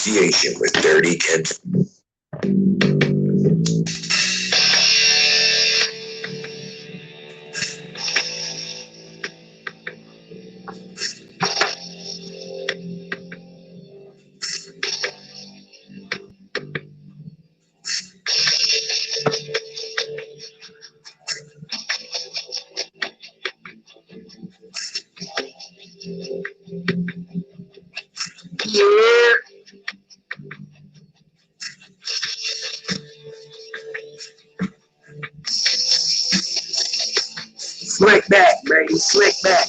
association with Dirty Kenzo. Yeah. Slick back, baby, slick back.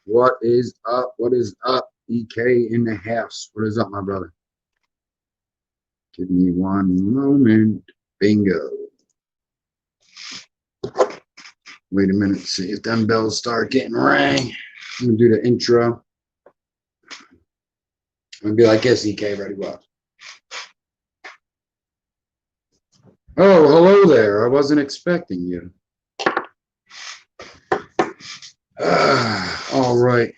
What is up? What is up? EK in the house. What is up, my brother? Give me one moment. Bingo. Wait a minute. See if them bells start getting rang. I'm going to do the intro. I'm going to be like, yes, EK, ready, what? Oh, hello there. I wasn't expecting you. All right.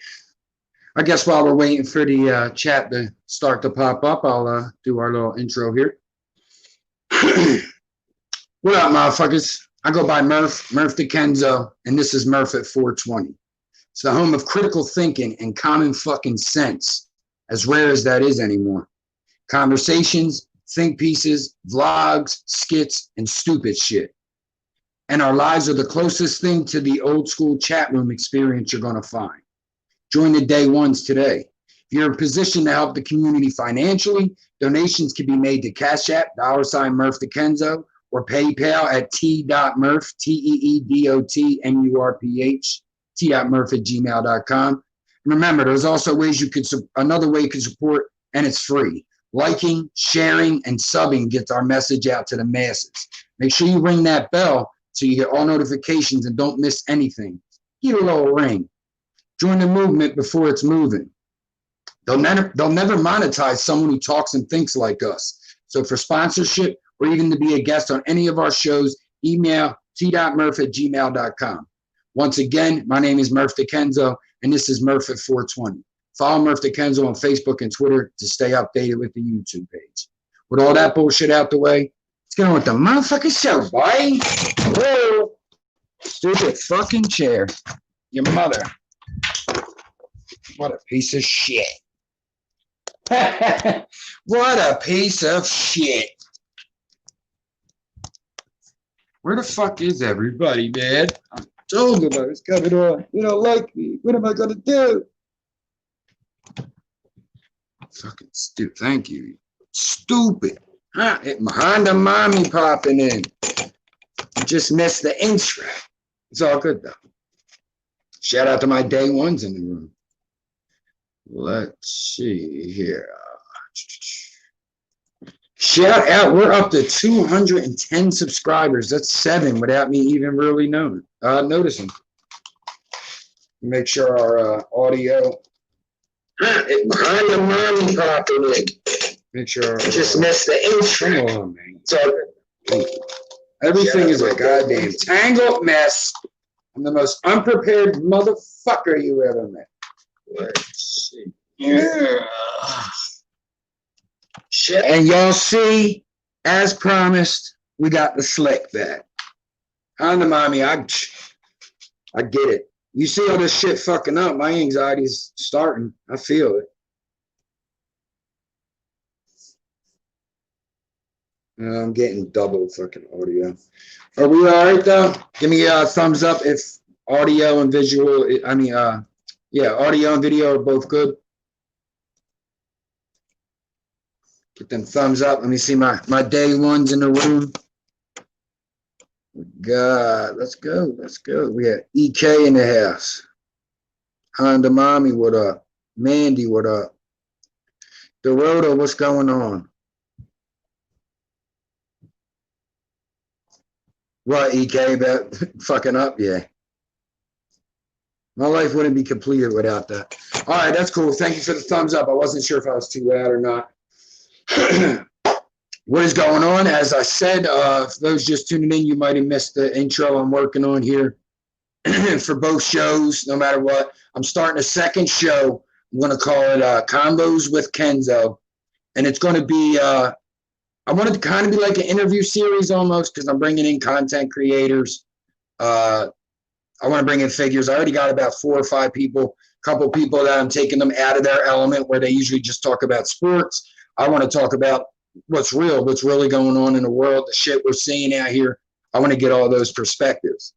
I guess while we're waiting for the chat to start to pop up, I'll do our little intro here. What up, motherfuckers? I go by Murph the Kenzo, and this is Murph at 420. It's the home of critical thinking and common fucking sense, as rare as that is anymore. Conversations, think pieces, vlogs, skits, and stupid shit. And our lives are the closest thing to the old school chat room experience you're going to find. Join the DayOnes today. If you're in a position to help the community financially, donations can be made to Cash App, $Murph the Kenzo, or PayPal at t.murph, T-E-E-D-O-T-M-U-R-P-H, t.murph@gmail.com. And remember, there's also ways you could, another way you can support, and it's free. Liking, sharing, and subbing gets our message out to the masses. Make sure you ring that bell so you get all notifications and don't miss anything. Get a little ring. Join the movement before it's moving. They'll never monetize someone who talks and thinks like us. So for sponsorship or even to be a guest on any of our shows, email t.murph@gmail.com. Once again, my name is Murph the Kenzo, and this is Murph at 420. Follow Murph the Kenzo on Facebook and Twitter to stay updated with the YouTube page. With all that bullshit out the way, let's get on with the motherfucking show, boy. Whoa. Stupid fucking chair. Your mother. What a piece of shit. What a piece of shit. Where the fuck is everybody, man? I told you I was coming on. You don't like me. What am I going to do? Fucking stupid. Thank you. Stupid. Huh? Honda mommy popping in. Just missed the intro. It's all good, though. Shout out to my DayOnes in the room. Let's see here. Shout out. We're up to 210 subscribers. That's 7 without me even really noticing. Make sure our audio. Behind the mommy popping in. Make sure. Just missed the intro. Come on, man. So, everything is a goddamn tangled mess. I'm the most unprepared motherfucker you ever met. Let's see. Yeah. Shit. And y'all see, as promised, we got the slick back. On the mommy, I get it. You see all this shit fucking up, my anxiety's starting. I feel it. I'm getting double fucking audio. Are we all right, though? Give me a thumbs up if audio and visual, yeah, audio and video are both good. Get them thumbs up. Let me see my DayOnes in the room. God, let's go. Let's go. We got EK in the house. Honda Mommy, what up? Mandy, what up? Dorota, what's going on? What, EK, about fucking up? Yeah. My life wouldn't be completed without that. All right, that's cool. Thank you for the thumbs up. I wasn't sure if I was too loud or not. What is going on? As I said, for those just tuning in, you might have missed the intro I'm working on here for both shows, no matter what. I'm starting a second show. I'm going to call it Combos with Kenzo. And it's going to be, I want it to kind of be like an interview series almost, because I'm bringing in content creators. I want to bring in figures. I already got about 4 or 5 people, a couple people that I'm taking them out of their element where they usually just talk about sports. I want to talk about what's real, what's really going on in the world, the shit we're seeing out here. I want to get all those perspectives.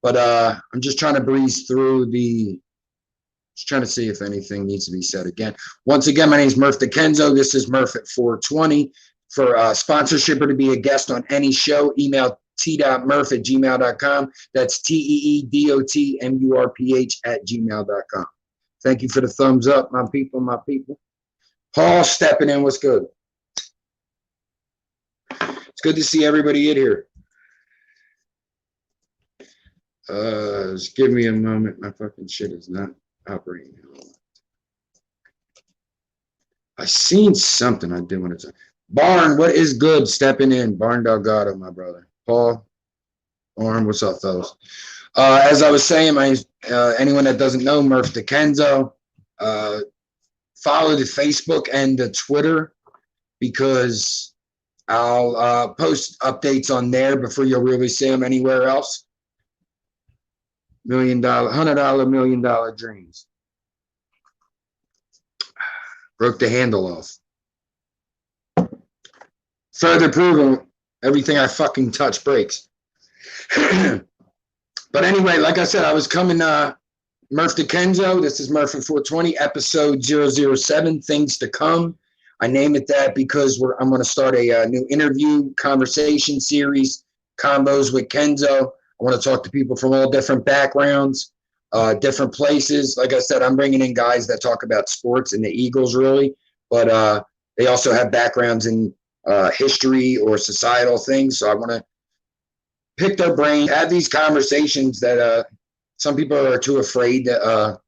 But I'm just trying to breeze through just trying to see if anything needs to be said again. Once again, my name is Murph the Kenzo. This is Murph at 420. For sponsorship or to be a guest on any show, email t.murph@gmail.com. That's TEEDOTMURPH@gmail.com. Thank you for the thumbs up, my people, my people. Paul stepping in. What's good? It's good to see everybody in here. Just give me a moment. My fucking shit is not operating. I seen something I did want to say. Barn, what is good? Stepping in. Barn Delgado, my brother. Paul, Orm, what's up, fellas? As I was saying, anyone that doesn't know, Murph the Kenzo, follow the Facebook and the Twitter because I'll post updates on there before you'll really see them anywhere else. $100 million dreams. Broke the handle off. Further proving everything I fucking touch breaks. But anyway, like I said, I was coming, Murph the Kenzo. This is Murph at 420, episode 007, Things to Come. I name it that because I'm going to start a new interview conversation series, Combos with Kenzo. I want to talk to people from all different backgrounds, different places. Like I said, I'm bringing in guys that talk about sports and the Eagles, really. But they also have backgrounds in history or societal things. So I want to pick their brain, have these conversations that some people are too afraid to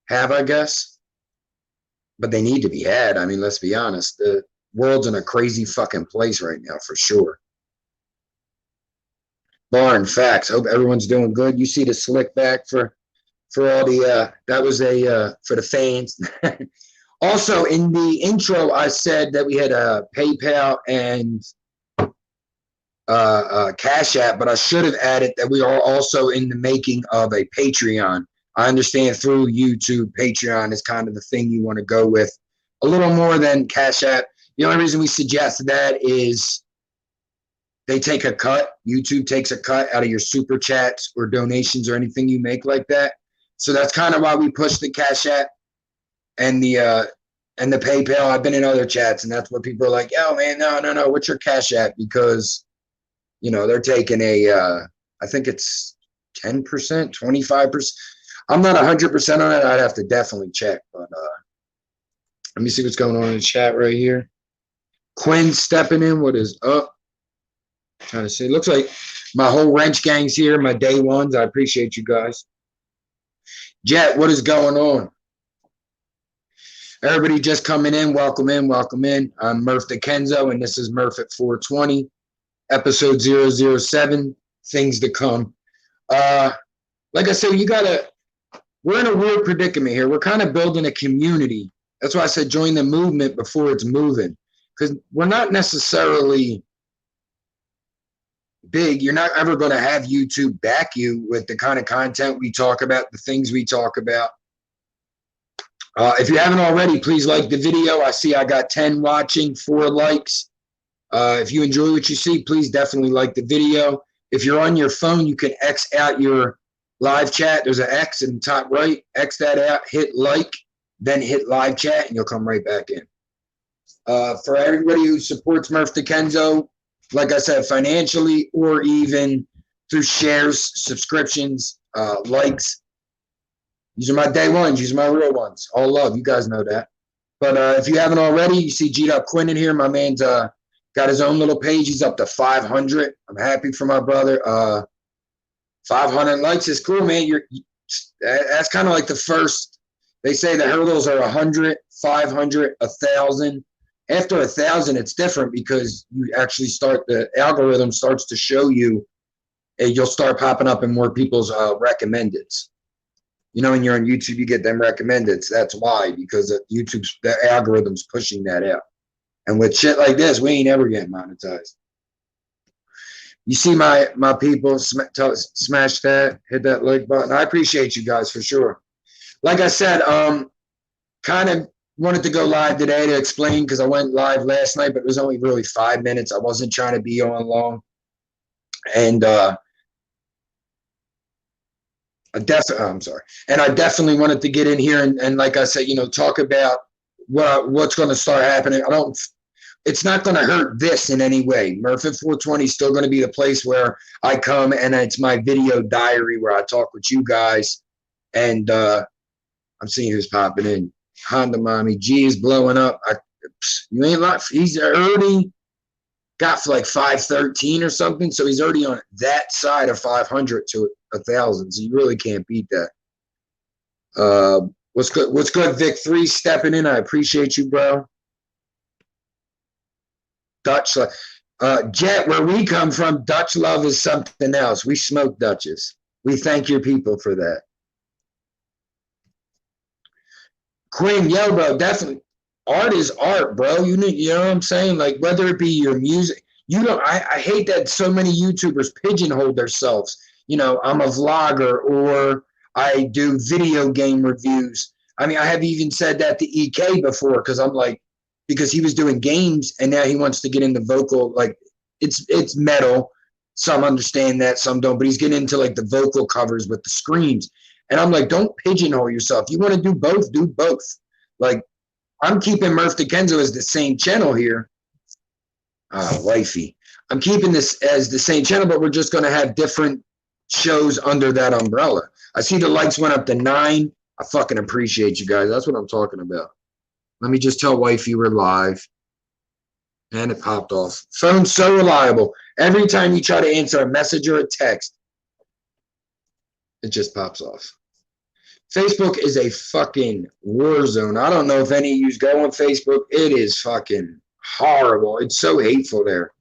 have, I guess. But they need to be had. I mean, let's be honest. The world's in a crazy fucking place right now, for sure. Barn, facts. Hope everyone's doing good. You see the slick back for all the, that was for the fans. Also, in the intro, I said that we had a PayPal and Cash App, but I should have added that we are also in the making of a Patreon. I understand through YouTube, Patreon is kind of the thing you want to go with. A little more than Cash App. The only reason we suggest that is they take a cut. YouTube takes a cut out of your super chats or donations or anything you make like that. So that's kind of why we push the Cash App and the PayPal. I've been in other chats, and that's what people are like, "Yo, man, no, what's your Cash App?" Because, you know, they're taking I think it's 10%, 25%. I'm not 100% on it. I'd have to definitely check. But let me see what's going on in the chat right here. Quinn stepping in. What is up? Trying to see. Looks like my whole wrench gang's here. My day ones. I appreciate you guys. Jet, what is going on? Everybody just coming in. Welcome in. Welcome in. I'm Murph the Kenzo, and this is Murph at 420, episode 007, Things to Come. Like I said, we're in a weird predicament here. We're kind of building a community. That's why I said join the movement before it's moving, because we're not necessarily big. You're not ever going to have YouTube back you with the kind of content we talk about, the things we talk about. If you haven't already, please like the video. I see I got 10 watching, 4 likes. If you enjoy what you see, please definitely like the video. If you're on your phone, you can X out your live chat. There's an X in the top right. X that out, hit like, then hit live chat, and you'll come right back in. For everybody who supports Murph the Kenzo, like I said, financially or even through shares, subscriptions, likes, these are my day ones. These are my real ones. All love. You guys know that. But if you haven't already, you see G-Dub Quinn in here. My man's got Got his own little page. He's up to 500. I'm happy for my brother. 500 likes is cool, man. That's kind of like the first. They say the hurdles are 100, 500, 1,000. After 1,000, it's different because you actually the algorithm starts to show you, and you'll start popping up in more people's recommendeds. You know, when you're on YouTube, you get them recommendeds. That's why, because the algorithm's pushing that out. And with shit like this, we ain't ever getting monetized. You see my people, smash that, hit that like button. I appreciate you guys for sure. Like I said, kind of wanted to go live today to explain, because I went live last night, but it was only really 5 minutes. I wasn't trying to be on long. And I'm sorry. And I definitely wanted to get in here and like I said, you know, talk about what's going to start happening. It's not going to hurt this in any way. Murph at 420 is still going to be the place where I come, and it's my video diary where I talk with you guys. And I'm seeing who's popping in. Honda Mommy G is blowing up. You ain't like, he's already got for like 513 or something, so he's already on that side of 500 to 1,000. So you really can't beat that. What's good, Vic 3 stepping in. I appreciate you, bro. Dutch, Jet, where we come from, Dutch love is something else. We smoke Dutches. We thank your people for that. Quinn, yo, bro, definitely. Art is art, bro. You know what I'm saying? Like, whether it be your music, I hate that so many YouTubers pigeonhole themselves. You know, I'm a vlogger, or I do video game reviews. I mean, I have even said that to EK before, because I'm like, because he was doing games and now he wants to get into vocal. Like, it's metal. Some understand that, some don't, but he's getting into like the vocal covers with the screams. And I'm like, don't pigeonhole yourself. You want to do both, do both. Like, I'm keeping Murph the Kenzo as the same channel here. Wifey. I'm keeping this as the same channel, but we're just going to have different shows under that umbrella. I see the likes went up to 9. I fucking appreciate you guys. That's what I'm talking about. Let me just tell Wifey we're live. And it popped off. Phone's so reliable. Every time you try to answer a message or a text, it just pops off. Facebook is a fucking war zone. I don't know if any of you go on Facebook. It is fucking horrible. It's so hateful there.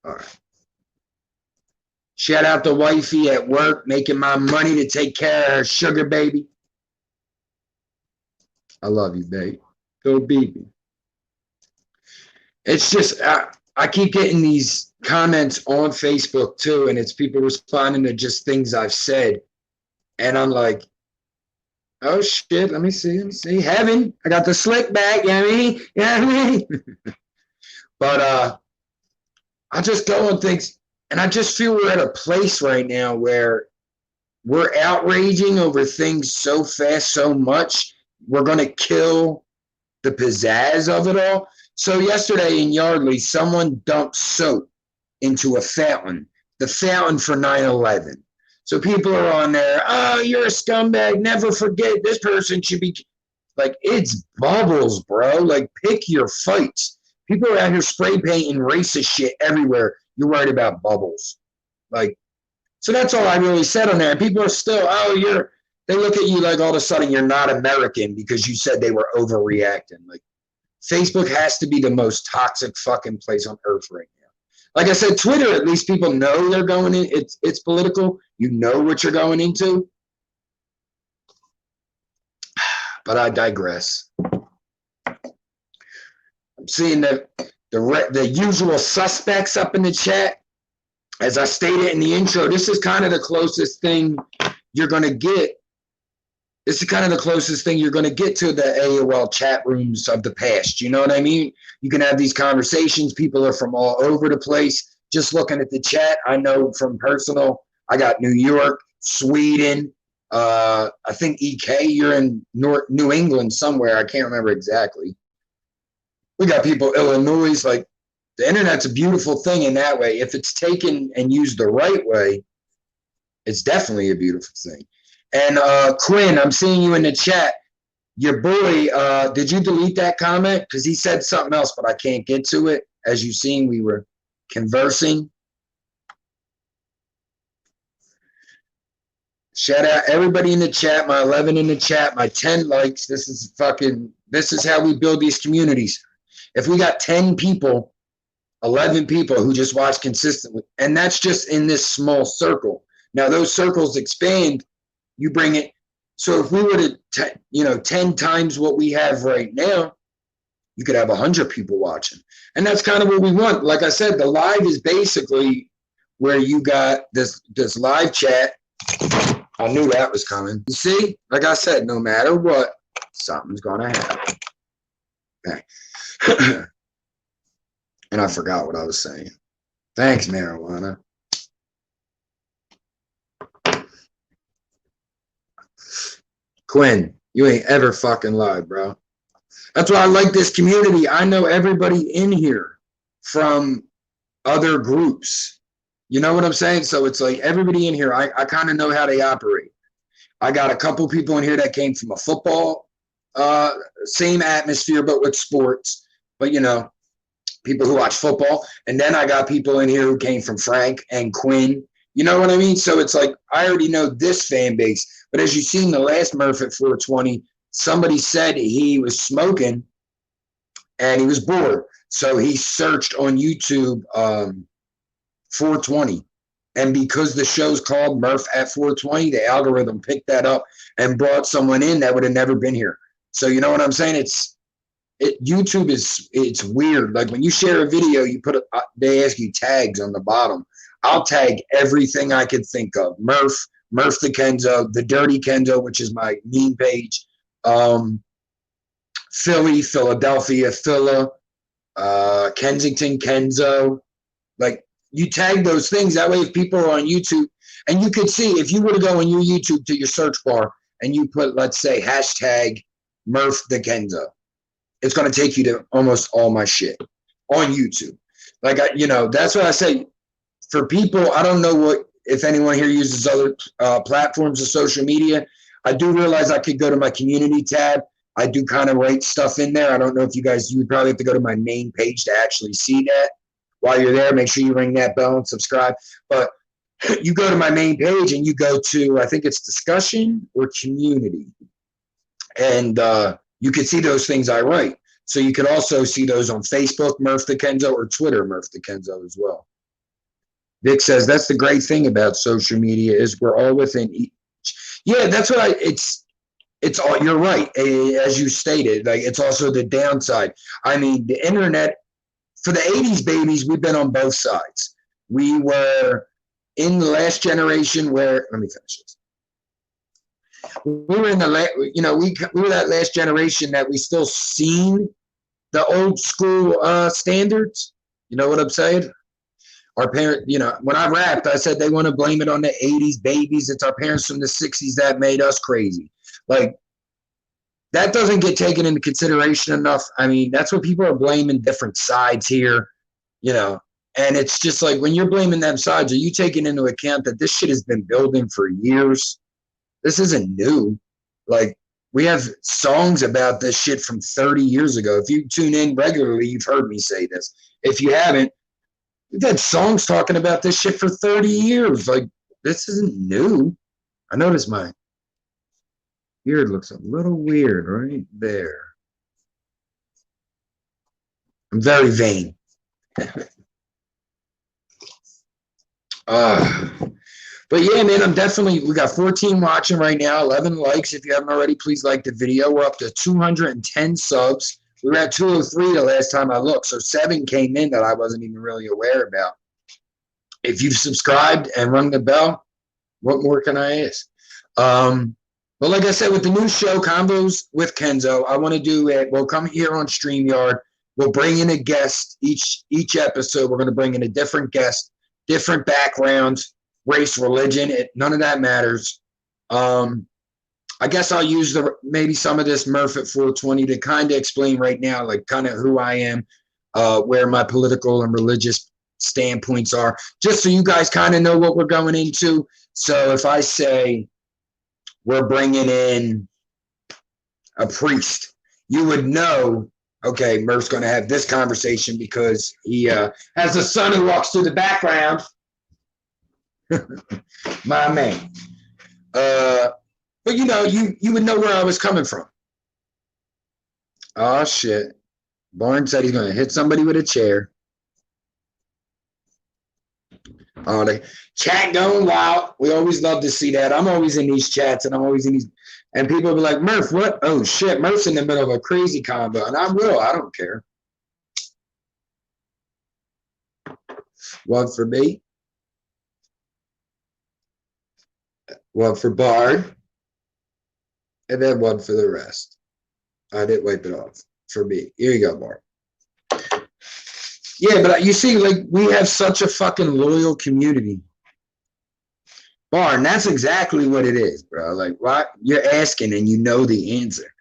All right. Shout out to Wifey at work, making my money to take care of her sugar baby. I love you, babe. Go baby. It's just, I keep getting these comments on Facebook too, and it's people responding to just things I've said. And I'm like, oh shit, let me see. Heaven, I got the slick back, you know what I mean? You know what I mean? But I just go on things, and I just feel we're at a place right now where we're outraging over things so fast, so much, we're going to kill the pizzazz of it all. So yesterday in Yardley, someone dumped soap into a fountain, the fountain for 9/11. So people are on there, oh, you're a scumbag, never forget, this person should be, like, it's bubbles, bro. Like, pick your fights. People are out here spray painting racist shit everywhere. You're worried about bubbles. Like, so that's all I really said on there. And people are still, oh, they look at you like all of a sudden you're not American because you said they were overreacting. Like, Facebook has to be the most toxic fucking place on earth right now. Like I said, Twitter, at least people know they're going in. It's political. You know what you're going into. But I digress. I'm seeing the usual suspects up in the chat. As I stated in the intro, this is kind of the closest thing you're going to get. This is kind of the closest thing you're going to get to the AOL chat rooms of the past. You know what I mean? You can have these conversations. People are from all over the place. Just looking at the chat, I know from personal, I got New York, Sweden. I think EK, you're in New England somewhere. I can't remember exactly. We got people, Illinois. Like, the internet's a beautiful thing in that way. If it's taken and used the right way, it's definitely a beautiful thing. And Quinn, I'm seeing you in the chat. Your boy, did you delete that comment? Because he said something else, but I can't get to it. As you've seen, we were conversing. Shout out everybody in the chat, my 11 in the chat, my 10 likes. This is how we build these communities. If we got 10 people, 11 people who just watch consistently, and that's just in this small circle. Now those circles expand, you bring it. So if we were to, 10 times what we have right now, you could have 100 people watching. And that's kind of what we want. Like I said, the live is basically where you got this live chat. I knew that was coming. You see, like I said, no matter what, something's going to happen. Okay. And I forgot what I was saying. Thanks, marijuana. Quinn, you ain't ever fucking lied, bro. That's why I like this community. I know everybody in here from other groups. You know what I'm saying? So it's like everybody in here, I kind of know how they operate. I got a couple people in here that came from a football, same atmosphere, but with sports. But, people who watch football. And then I got people in here who came from Frank and Quinn. You know what I mean? So it's like I already know this fan base. But as you've seen the last Murph at 420, somebody said he was smoking and he was bored. So he searched on YouTube 420. And because the show's called Murph at 420, the algorithm picked that up and brought someone in that would have never been here. So you know what I'm saying? YouTube it's weird. Like when you share a video, they ask you tags on the bottom. I'll tag everything I could think of. Murph the Kenzo, the Dirty Kenzo, which is my meme page. Philly, Philadelphia, Kensington, Kenzo. Like you tag those things. That way if people are on YouTube, and you could see if you were to go on your YouTube to your search bar and you put, let's say, hashtag Murph the Kenzo, it's going to take you to almost all my shit on YouTube. Like, that's what I say. For people, I don't know if anyone here uses other platforms of social media. I do realize I could go to my community tab. I do kind of write stuff in there. I don't know if you would probably have to go to my main page to actually see that. While you're there, make sure you ring that bell and subscribe. But you go to my main page and you go to, I think it's discussion or community. And you can see those things I write. So you could also see those on Facebook, Murph the Kenzo, or Twitter, Murph the Kenzo as well. Vic says, that's the great thing about social media is we're all within each. Yeah, that's what it's all, you're right. As you stated, like it's also the downside. I mean, the internet, for the 80s babies, we've been on both sides. We were in the last generation where, let me finish this. We were in we were that last generation that we still seen the old school standards. You know what I'm saying? Our parents, when I rapped, I said they want to blame it on the 80s babies. It's our parents from the 60s that made us crazy. Like, that doesn't get taken into consideration enough. I mean, that's what people are blaming different sides here, and it's just like when you're blaming them sides, are you taking into account that this shit has been building for years? This isn't new. Like, we have songs about this shit from 30 years ago. If you tune in regularly, you've heard me say this. If you haven't, we've had songs talking about this shit for 30 years. Like, this isn't new. I noticed my beard looks a little weird right there. I'm very vain. But yeah, man, we got 14 watching right now, 11 likes. If you haven't already, please like the video. We're up to 210 subs. We were at 203 the last time I looked, so 7 came in that I wasn't even really aware about. If you've subscribed and rung the bell, what more can I ask? But like I said, with the new show, Combos with Kenzo, I want to do it. We'll come here on StreamYard. We'll bring in a guest each episode. We're going to bring in a different guest, different background, race, religion. None of that matters. I guess I'll use maybe some of this Murph at 420 to kind of explain right now, like kind of who I am, where my political and religious standpoints are, just so you guys kind of know what we're going into. So if I say we're bringing in a priest, you would know, okay, Murph's going to have this conversation because he has a son who walks through the background. My man. But you know, you would know where I was coming from. Oh shit. Barnes said he's going to hit somebody with a chair. Oh, the chat going wild. We always love to see that. I'm always in these chats and I'm always in these, and people will be like, Murph, what? Oh shit, Murph's in the middle of a crazy combo. And I don't care. One for me. One for Bard. And then one for the rest. I didn't wipe it off for me. Here you go, Bard. Yeah, but you see, like, we have such a fucking loyal community. Barn, that's exactly what it is, bro. Like, why you're asking and you know the answer.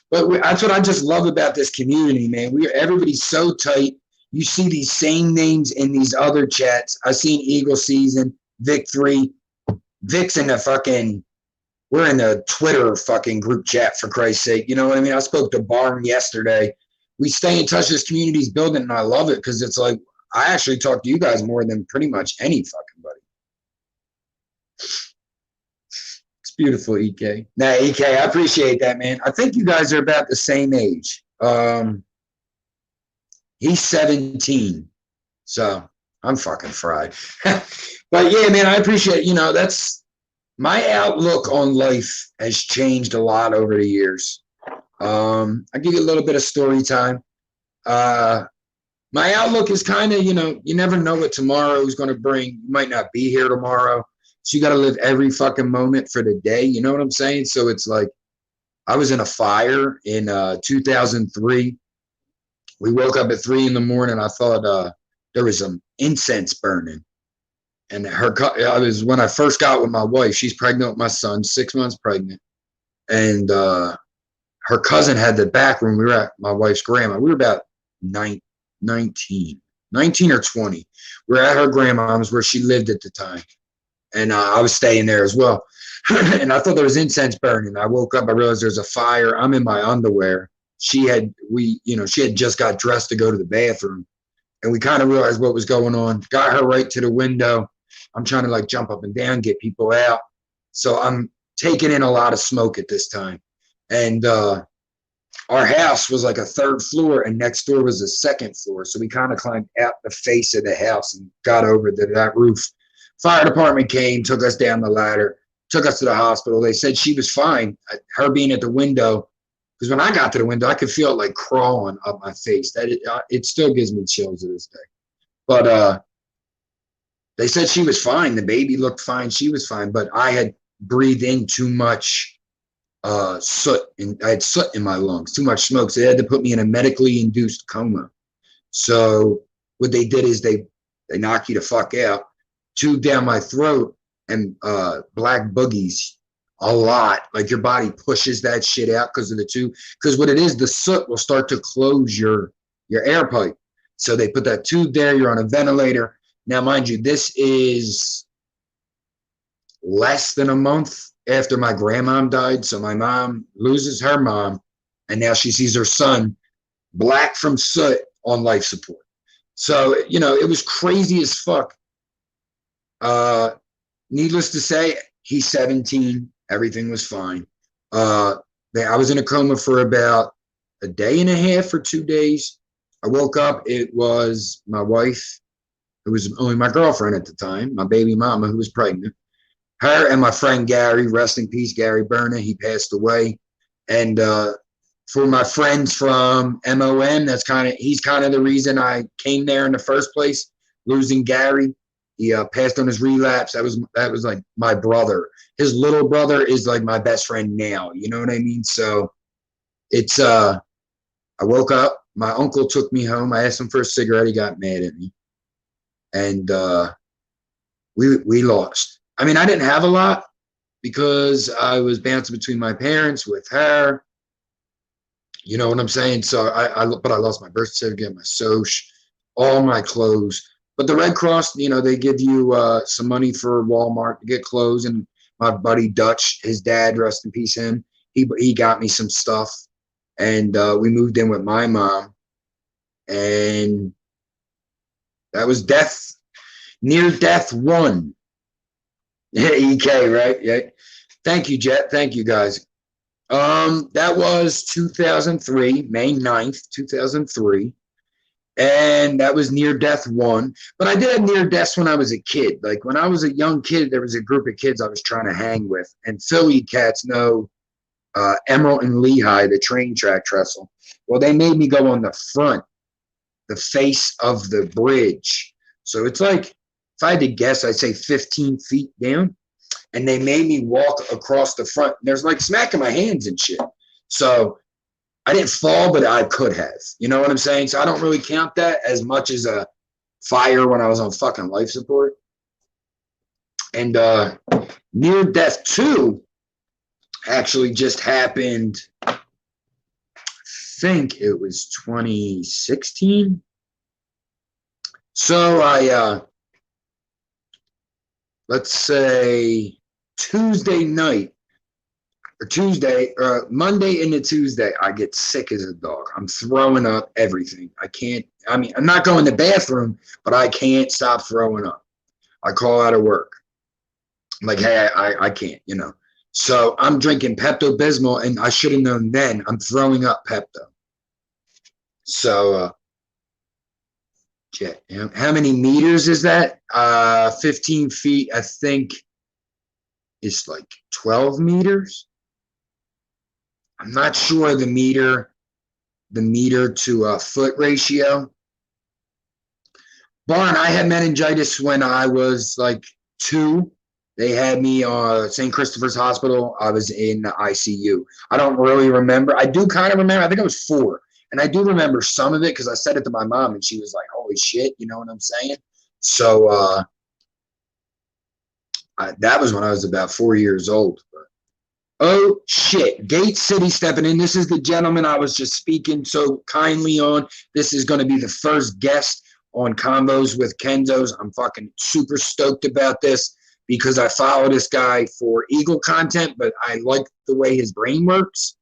But that's what I just love about this community, man. Everybody's so tight. You see these same names in these other chats. I seen Eagle Season, Vic 3. Vic's in the fucking, we're in the Twitter fucking group chat, for Christ's sake. You know what I mean? I spoke to Barn yesterday. We stay in touch. This community's building, and I love it because it's like I actually talk to you guys more than pretty much any fucking buddy. It's beautiful, EK. Nah, EK, I appreciate that, man. I think you guys are about the same age. He's 17, so I'm fucking fried. But yeah, man, I appreciate, you know, that's my outlook on life has changed a lot over the years. I'll give you a little bit of story time. My outlook is kind of, you know, you never know what tomorrow is going to bring. You might not be here tomorrow. So you got to live every fucking moment for the day. You know what I'm saying? So it's like, I was in a fire in 2003. We woke up at 3 a.m. I thought there was some incense burning. And I was when I first got with my wife. She's pregnant with my son, 6 months pregnant. And her cousin had the back room. We were at my wife's grandma. We were about 19 or 20. We were at her grandma's where she lived at the time. And I was staying there as well. And I thought there was incense burning. I woke up, I realized there's a fire. I'm in my underwear. She had just got dressed to go to the bathroom. And we kind of realized what was going on. Got her right to the window. I'm trying to like jump up and down, get people out. So I'm taking in a lot of smoke at this time. And our house was like a 3rd floor and next door was a 2nd floor. So we kind of climbed out the face of the house and got over to that roof. Fire department came, took us down the ladder, took us to the hospital. They said she was fine. Her being at the window, because when I got to the window, I could feel it like crawling up my face. It still gives me chills to this day. But they said she was fine. The baby looked fine. She was fine. But I had breathed in too much soot. And I had soot in my lungs, too much smoke. So they had to put me in a medically induced coma. So what they did is they knock you the fuck out, tube down my throat, and black boogies. A lot. Like your body pushes that shit out because of the tube. Because what it is, the soot will start to close your air pipe. So they put that tube there. You're on a ventilator. Now, mind you, this is less than a month after my grandmom died. So my mom loses her mom, and now she sees her son black from soot on life support. So, you know, it was crazy as fuck. Needless to say, he's 17. Everything was fine. I was in a coma for about a day and a half or 2 days. I woke up. It was my wife, who was only my girlfriend at the time, my baby mama, who was pregnant. Her and my friend Gary, rest in peace, Gary Berna. He passed away. And for my friends from MON, he's kind of the reason I came there in the first place. Losing Gary. He passed on his relapse. That was like my brother. His little brother is like my best friend now. You know what I mean? So it's I woke up. My uncle took me home. I asked him for a cigarette. He got mad at me, and we lost. I mean, I didn't have a lot because I was bouncing between my parents with her. You know what I'm saying? So but I lost my birth certificate, my soch, all my clothes. But the Red Cross, you know, they give you some money for Walmart to get clothes. And my buddy Dutch, his dad, rest in peace him, he got me some stuff, and we moved in with my mom, and that was near death one. Yeah, EK, right? Yeah. Thank you, Jet. Thank you, guys. That was 2003, May 9th, 2003. And that was near death one. But I did have near deaths when I was a kid. Like when I was a young kid, there was a group of kids I was trying to hang with. And Philly cats know Emerald and Lehigh, the train track trestle. Well, they made me go on the front, the face of the bridge. So it's like, if I had to guess, I'd say 15 feet down. And they made me walk across the front. There's like smacking my hands and shit. So I didn't fall, but I could have. You know what I'm saying? So I don't really count that as much as a fire when I was on fucking life support. And near death 2 actually just happened, I think it was 2016. So I, let's say Tuesday night, or Monday into Tuesday, I get sick as a dog. I'm throwing up everything. I'm not going to the bathroom, but I can't stop throwing up. I call out of work. I'm like, hey, I can't, you know. So I'm drinking Pepto-Bismol, and I should have known then I'm throwing up Pepto. So, how many meters is that? 15 feet, I think, is like 12 meters. I'm not sure the meter to foot ratio. Barn, I had meningitis when I was like 2. They had me St. Christopher's Hospital. I was in the ICU. I don't really remember. I do kind of remember. I think I was 4. And I do remember some of it because I said it to my mom and she was like, holy shit, you know what I'm saying? So that was when I was about 4 years old. Oh, shit. Gate City stepping in. This is the gentleman I was just speaking so kindly on. This is going to be the first guest on Combos with Kenzos. I'm fucking super stoked about this because I follow this guy for Eagle content, but I like the way his brain works,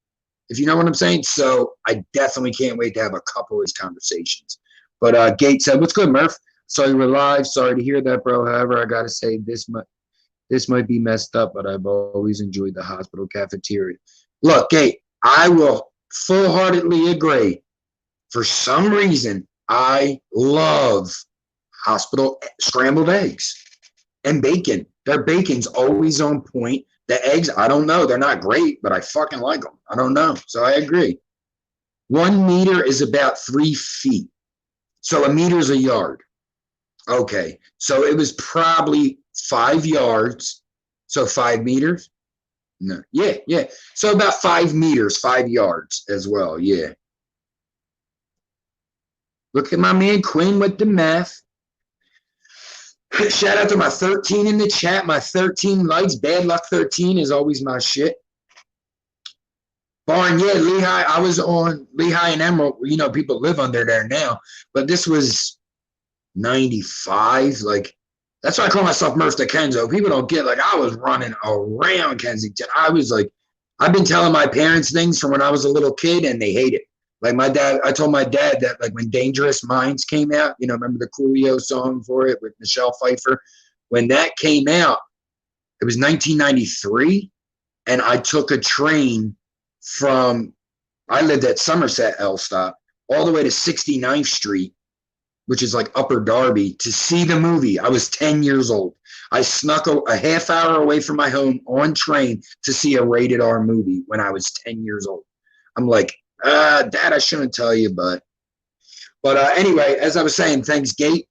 if you know what I'm saying. So I definitely can't wait to have a couple of his conversations. But Gate said, what's good, Murph? Saw you were live. Sorry to hear that, bro. However, I got to say this might be messed up, but I've always enjoyed the hospital cafeteria. Look, Gate, I will full-heartedly agree. For some reason, I love hospital scrambled eggs and bacon. Their bacon's always on point. The eggs, I don't know. They're not great, but I fucking like them. I don't know. So I agree. 1 meter is about 3 feet. So a meter is a yard. Okay. So it was probably 5 yards. So 5 meters? No. Yeah. So about 5 meters, 5 yards as well. Yeah. Look at my man Quinn with the math. Shout out to my 13 in the chat. My 13 likes. Bad luck 13 is always my shit. Barn, yeah, Lehigh. I was on Lehigh and Emerald. You know, people live under there now. But this was 95. Like, that's why I call myself Murph the Kenzo. People don't get, like, I was running around Kensington. I was like, I've been telling my parents things from when I was a little kid, and they hate it. Like my dad, I told my dad that like when Dangerous Minds came out, you know, remember the Coolio song for it with Michelle Pfeiffer? When that came out, it was 1993, and I took a train I lived at Somerset L Stop, all the way to 69th Street, which is like Upper Darby, to see the movie. I was 10 years old. I snuck a half hour away from my home on train to see a rated R movie when I was 10 years old. I'm like, Dad, I shouldn't tell you, but anyway, as I was saying, thanks, Gate,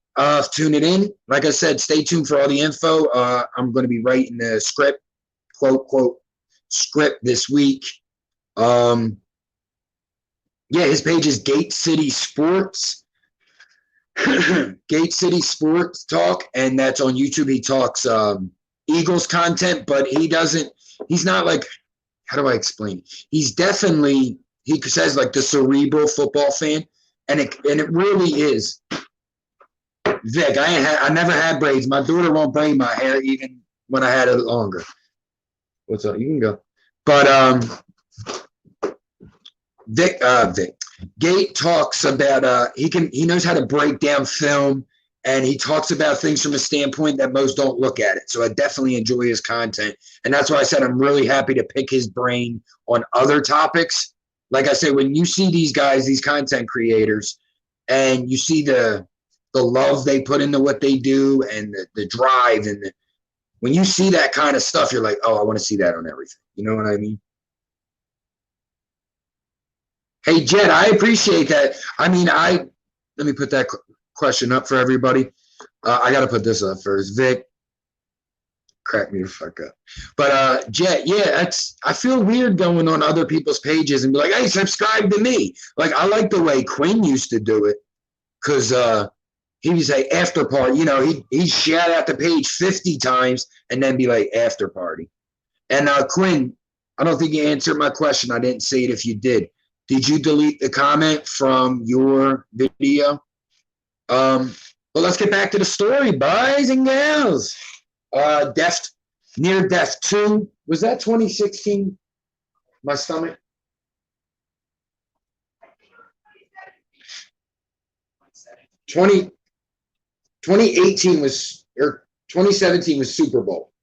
tuning in. Like I said, stay tuned for all the info. I'm going to be writing the script, quote, script this week. Yeah, his page is Gate City Sports. Gate City Sports Talk, and that's on YouTube. He talks Eagles content, but he's not like, how do I explain? He's definitely, he says like the cerebral football fan, and it really is. Vic, I never had braids. My daughter won't braid my hair even when I had it longer. What's up? You can go. But Vic Gate talks about he knows how to break down film, and he talks about things from a standpoint that most don't look at it. So I definitely enjoy his content, and that's why I said I'm really happy to pick his brain on other topics. Like I said, when you see these guys, these content creators, and you see the love they put into what they do, and the drive, and when you see that kind of stuff, you're like, oh, I want to see that on everything. You know what I mean? Hey, Jed, I appreciate that. I mean, let me put that question up for everybody. I got to put this up first. Vic, crack me the fuck up. But Jed, yeah, I feel weird going on other people's pages and be like, hey, subscribe to me. Like, I like the way Quinn used to do it, because he would say after party. You know, he'd shout out the page 50 times and then be like after party. And Quinn, I don't think you answered my question. I didn't say it if you did. Did you delete the comment from your video? Well, let's get back to the story, boys and girls. Near Death 2. Was that 2016? My stomach? 2018 was, or 2017 was Super Bowl.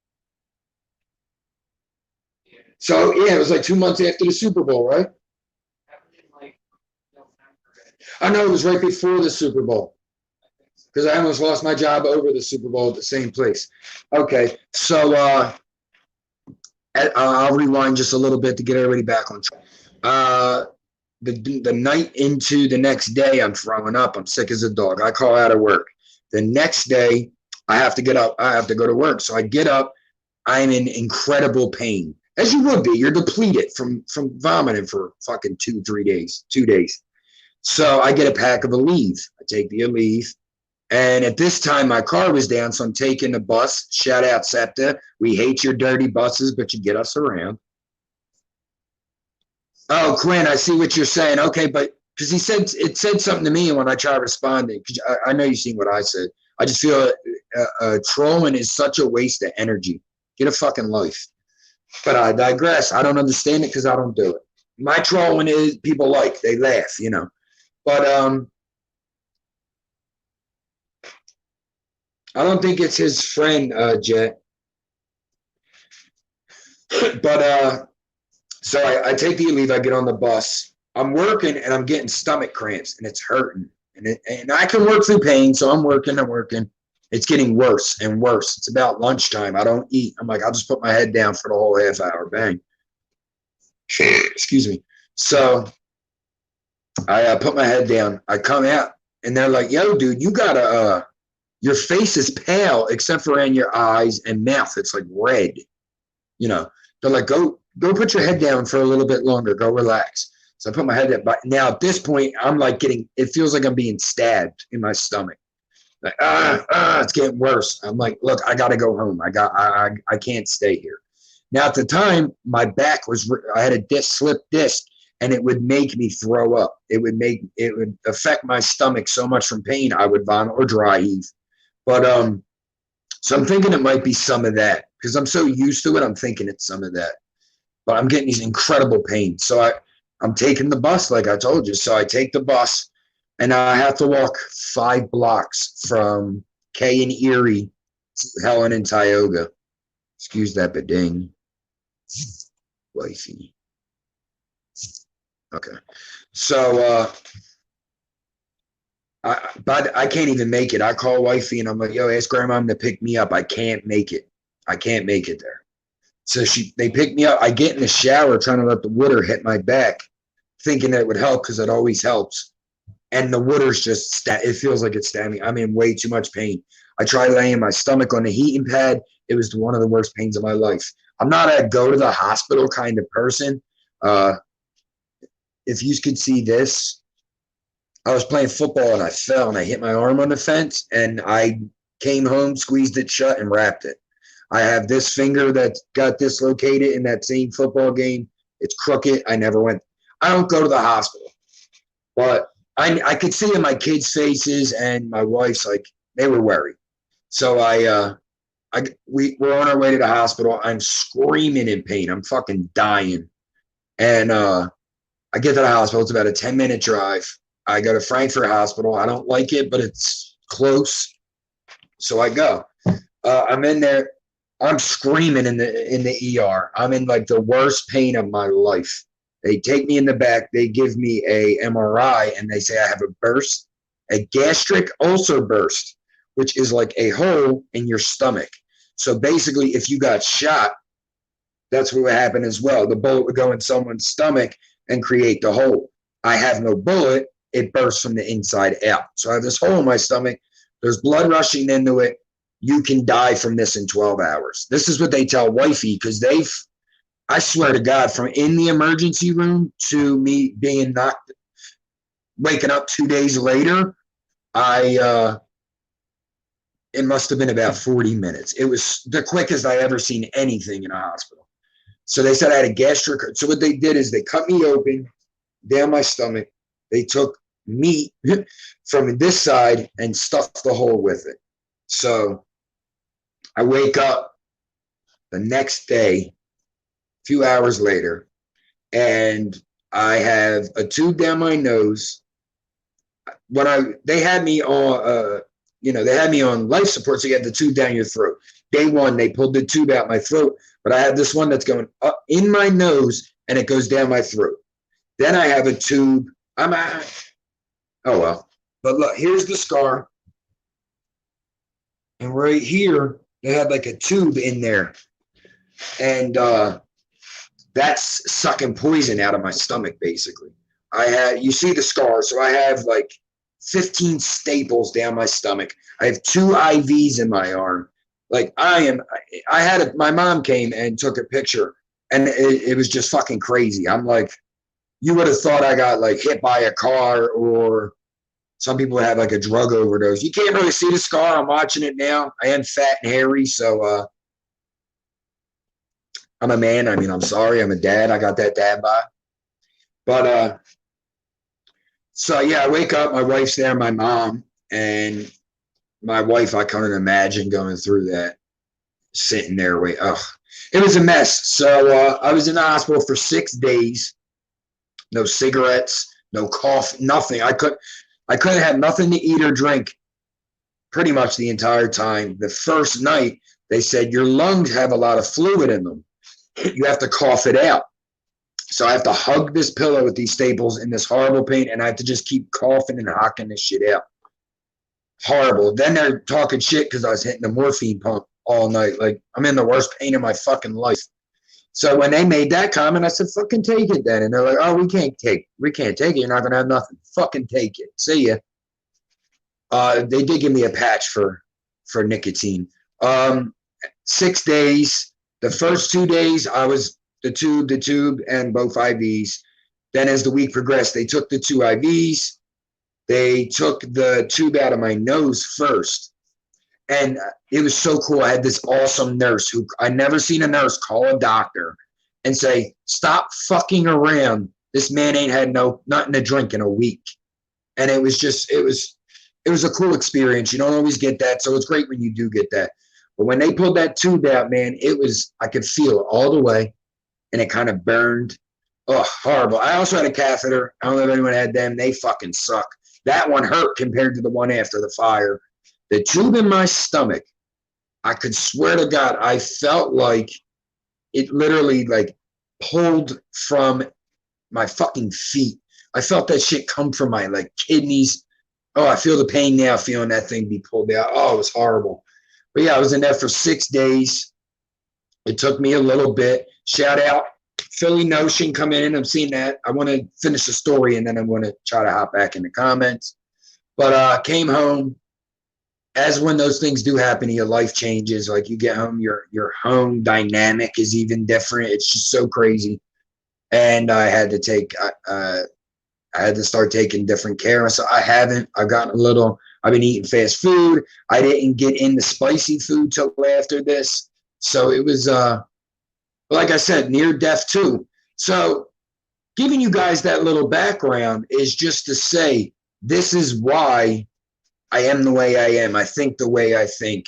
So, yeah, it was like 2 months after the Super Bowl, right? I know it was right before the Super Bowl, because I almost lost my job over the Super Bowl at the same place. Okay, so I'll rewind just a little bit to get everybody back on track. The night into the next day, I'm throwing up. I'm sick as a dog. I call out of work. The next day, I have to get up. I have to go to work. So I get up. I'm in incredible pain, as you would be. You're depleted from vomiting for fucking 2 days. So I get a pack of Aleve. I take the Aleve. And at this time, my car was down, so I'm taking the bus. Shout out, SEPTA. We hate your dirty buses, but you get us around. Oh, Quinn, I see what you're saying. Okay, but because it said something to me when I tried responding. I know you've seen what I said. I just feel trolling is such a waste of energy. Get a fucking life. But I digress. I don't understand it because I don't do it. My trolling is people they laugh, you know. But I don't think it's his friend, Jet. But so I take the Aleve. I get on the bus. I'm working and I'm getting stomach cramps and it's hurting. And I can work through pain, so I'm working. It's getting worse and worse. It's about lunchtime. I don't eat. I'm like, I'll just put my head down for the whole half hour. Bang. Excuse me. So I put my head down. I come out and they're like, yo, dude, you gotta, your face is pale except for around your eyes and mouth. It's like red. You know, they're like, go put your head down for a little bit longer. Go relax. So I put my head down. But now at this point, I'm like it feels like I'm being stabbed in my stomach. Like, it's getting worse. I'm like, look, I got to go home. I can't stay here. Now at the time, my back I had a slipped disc, and it would make me throw up. It would affect my stomach so much from pain, I would vomit or dry heave. But so I'm thinking it might be some of that because I'm so used to it. I'm thinking it's some of that. But I'm getting these incredible pains. So I'm taking the bus, like I told you. So I take the bus. And I have to walk 5 blocks from K and Erie to Helen and Tioga. Excuse that beding. Wifey. Okay. So, but I can't even make it. I call Wifey and I'm like, yo, ask grandma to pick me up. I can't make it. I can't make it there. So they pick me up. I get in the shower trying to let the water hit my back, thinking that it would help because it always helps. And the water's just, it feels like it's stabbing. I'm in way too much pain. I tried laying my stomach on the heating pad. It was one of the worst pains of my life. I'm not a go to the hospital kind of person. If you could see this, I was playing football and I fell and I hit my arm on the fence and I came home, squeezed it shut and wrapped it. I have this finger that got dislocated in that same football game. It's crooked. I don't go to the hospital. But I could see in my kids' faces and my wife's, like, they were worried. So we're on our way to the hospital. I'm screaming in pain. I'm fucking dying. And I get to the hospital. It's about a 10-minute drive. I go to Frankfurt Hospital. I don't like it, but it's close. So I go. I'm in there. I'm screaming in the ER. I'm in like the worst pain of my life. They take me in the back. They give me a MRI, and they say I have a burst, a gastric ulcer burst, which is like a hole in your stomach. So basically, if you got shot, that's what would happen as well. The bullet would go in someone's stomach and create the hole. I have no bullet. It bursts from the inside out. So I have this hole in my stomach. There's blood rushing into it. You can die from this in 12 hours. This is what they tell wifey, because I swear to God, from in the emergency room to me being waking up 2 days later, it must have been about 40 minutes. It was the quickest I ever seen anything in a hospital. So they said I had a gastric. So what they did is they cut me open down my stomach. They took meat from this side and stuffed the hole with it. So I wake up the next day, a few hours later, and I have a tube down my nose. They had me on, they had me on life support, so you have the tube down your throat. Day one, they pulled the tube out my throat, but I have this one that's going up in my nose, and it goes down my throat. Then I have a tube. Oh well. But look, here's the scar. And right here, they had like a tube in there. And that's sucking poison out of my stomach, basically. You see the scar. So I have like 15 staples down my stomach. I have 2 IVs in my arm. Like my mom came and took a picture, and it was just fucking crazy. I'm like, you would have thought I got like hit by a car, or some people have like a drug overdose. You can't really see the scar. I'm watching it now. I am fat and hairy, so I'm a man. I mean, I'm sorry. I'm a dad. I got that dad bod. But so yeah, I wake up. My wife's there, my mom, and my wife. I couldn't imagine going through that, sitting there. It was a mess. So I was in the hospital for 6 days. No cigarettes, no coffee, nothing. I couldn't have nothing to eat or drink pretty much the entire time. The first night, they said, your lungs have a lot of fluid in them. You have to cough it out. So I have to hug this pillow with these staples in this horrible pain, and I have to just keep coughing and hocking this shit out. Horrible. Then they're talking shit because I was hitting the morphine pump all night. Like, I'm in the worst pain of my fucking life. So when they made that comment, I said, fucking take it then. And they're like, oh, we can't take it. You're not going to have nothing. Fucking take it. See ya. They did give me a patch for nicotine. 6 days. The first 2 days, I was the tube, and both IVs. Then as the week progressed, they took the 2 IVs. They took the tube out of my nose first. And it was so cool. I had this awesome nurse who I never seen a nurse call a doctor and say, stop fucking around. This man ain't had nothing to drink in a week. And it was a cool experience. You don't always get that. So it's great when you do get that. But when they pulled that tube out, man, I could feel it all the way. And it kind of burned. Oh, horrible. I also had a catheter. I don't know if anyone had them. They fucking suck. That one hurt compared to the one after the fire. The tube in my stomach, I could swear to God, I felt like it literally like pulled from my fucking feet. I felt that shit come from my like kidneys. Oh, I feel the pain now, feeling that thing be pulled out. Oh, it was horrible. But yeah, I was in there for 6 days. It took me a little bit. Shout out Philly Notion coming in. I'm seeing that. I want to finish the story, and then I'm going to try to hop back in the comments. But came home. As when those things do happen, your life changes. Like you get home, your home dynamic is even different. It's just so crazy. And I had to start taking different care. So I've been eating fast food. I didn't get into spicy food till after this. So it was, like I said, near death too. So giving you guys that little background is just to say, this is why I am the way I am. I think the way I think.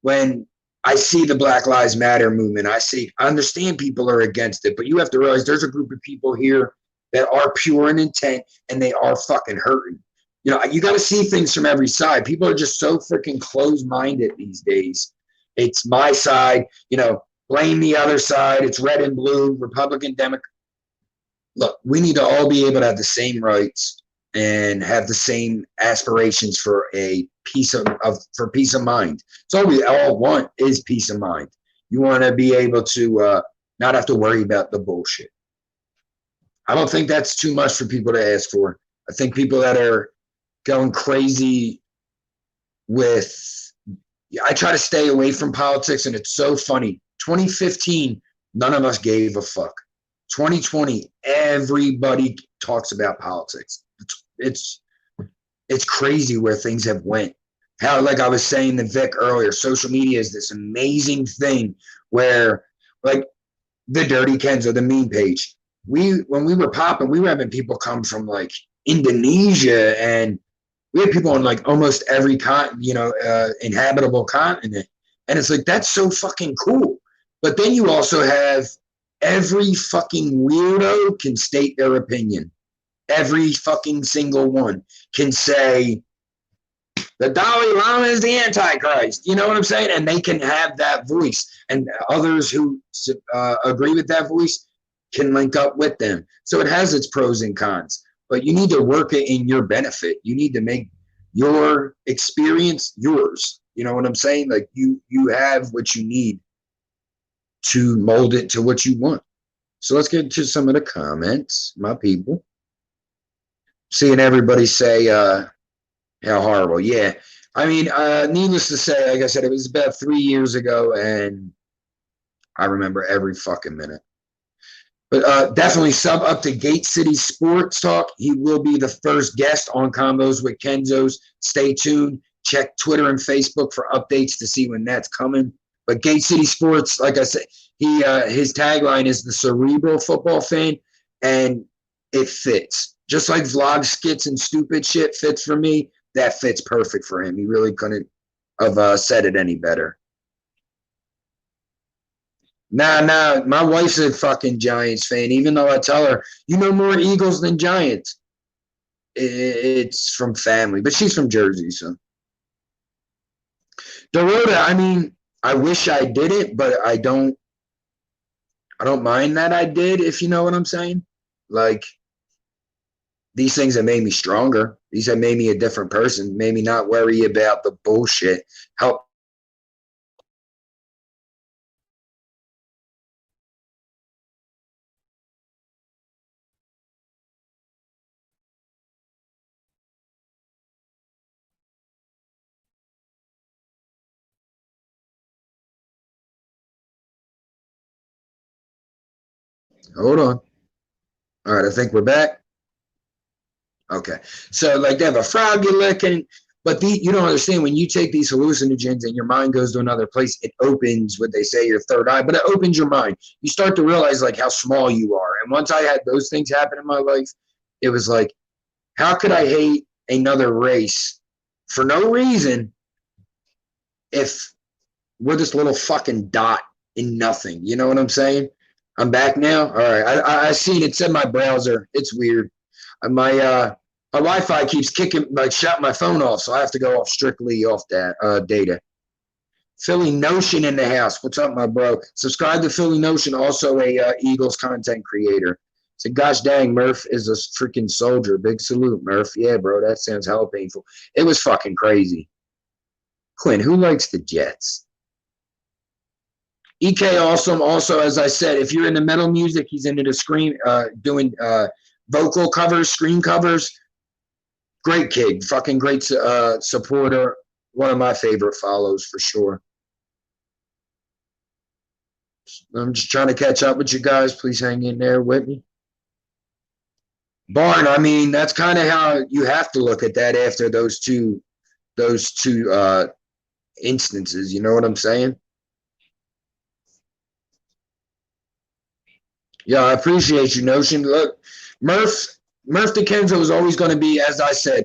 When I see the Black Lives Matter movement, I understand people are against it, but you have to realize there's a group of people here that are pure in intent and they are fucking hurting. You know, you got to see things from every side. People are just so freaking closed-minded these days. It's my side, you know, blame the other side. It's red and blue, Republican, Democrat. Look, we need to all be able to have the same rights and have the same aspirations for a peace of mind. So all we all want is peace of mind. You want to be able to not have to worry about the bullshit. I don't think that's too much for people to ask for. I think people that are going crazy with, I try to stay away from politics, and it's so funny. 2015, none of us gave a fuck. 2020, everybody talks about politics. It's crazy where things have went. How, like I was saying to Vic earlier, social media is this amazing thing where, like, the Dirty Kenzo, the meme page. When we were popping, we were having people come from like Indonesia, and we had people on like almost every inhabitable continent. And it's like, that's so fucking cool. But then you also have every fucking weirdo can state their opinion. Every fucking single one can say the Dalai Lama is the Antichrist. You know what I'm saying? And they can have that voice. And others who agree with that voice can link up with them. So it has its pros and cons. But you need to work it in your benefit. You need to make your experience yours. You know what I'm saying? Like you have what you need to mold it to what you want. So let's get to some of the comments, my people. Seeing everybody say how horrible. Yeah. I mean, needless to say, like I said, it was about 3 years ago, and I remember every fucking minute. But definitely sub up to Gate City Sports Talk. He will be the first guest on Combos with Kenzo's. Stay tuned. Check Twitter and Facebook for updates to see when that's coming. But Gate City Sports, like I said, his tagline is the cerebral football fan, and it fits. Just like vlog skits and stupid shit fits for me, that fits perfect for him. He really couldn't have said it any better. Nah, my wife's a fucking Giants fan, even though I tell her, you know more Eagles than Giants. It's from family, but she's from Jersey, so. Dorota, I mean, I wish I did it, but I don't mind that I did, if you know what I'm saying. Like, these things have made me stronger. These have made me a different person, made me not worry about the bullshit. Help. Hold on. All right, I think we're back. Okay. So, like, they have a frog you're licking, but you don't understand, when you take these hallucinogens and your mind goes to another place, it opens what they say your third eye, but it opens your mind. You start to realize, like, how small you are. And once I had those things happen in my life, it was like, how could I hate another race for no reason if we're this little fucking dot in nothing? You know what I'm saying? I'm back now. All right. I seen it said my browser. It's weird. My Wi-Fi keeps kicking, like, shut my phone off, so I have to go off strictly off that data. Philly Notion in the house. What's up, my bro? Subscribe to Philly Notion, also a Eagles content creator. So, gosh dang, Murph is a freaking soldier. Big salute, Murph. Yeah, bro, that sounds hella painful. It was fucking crazy. Clint, who likes the Jets? EK Awesome, also, as I said, if you're into metal music, he's into the doing vocal covers, screen covers. Great kid, fucking great supporter. One of my favorite follows for sure. I'm just trying to catch up with you guys. Please hang in there with me. Barn, I mean, that's kind of how you have to look at that after those two instances. You know what I'm saying? Yeah, I appreciate you, Notion. Look, Murph the Kenzo is always going to be, as I said,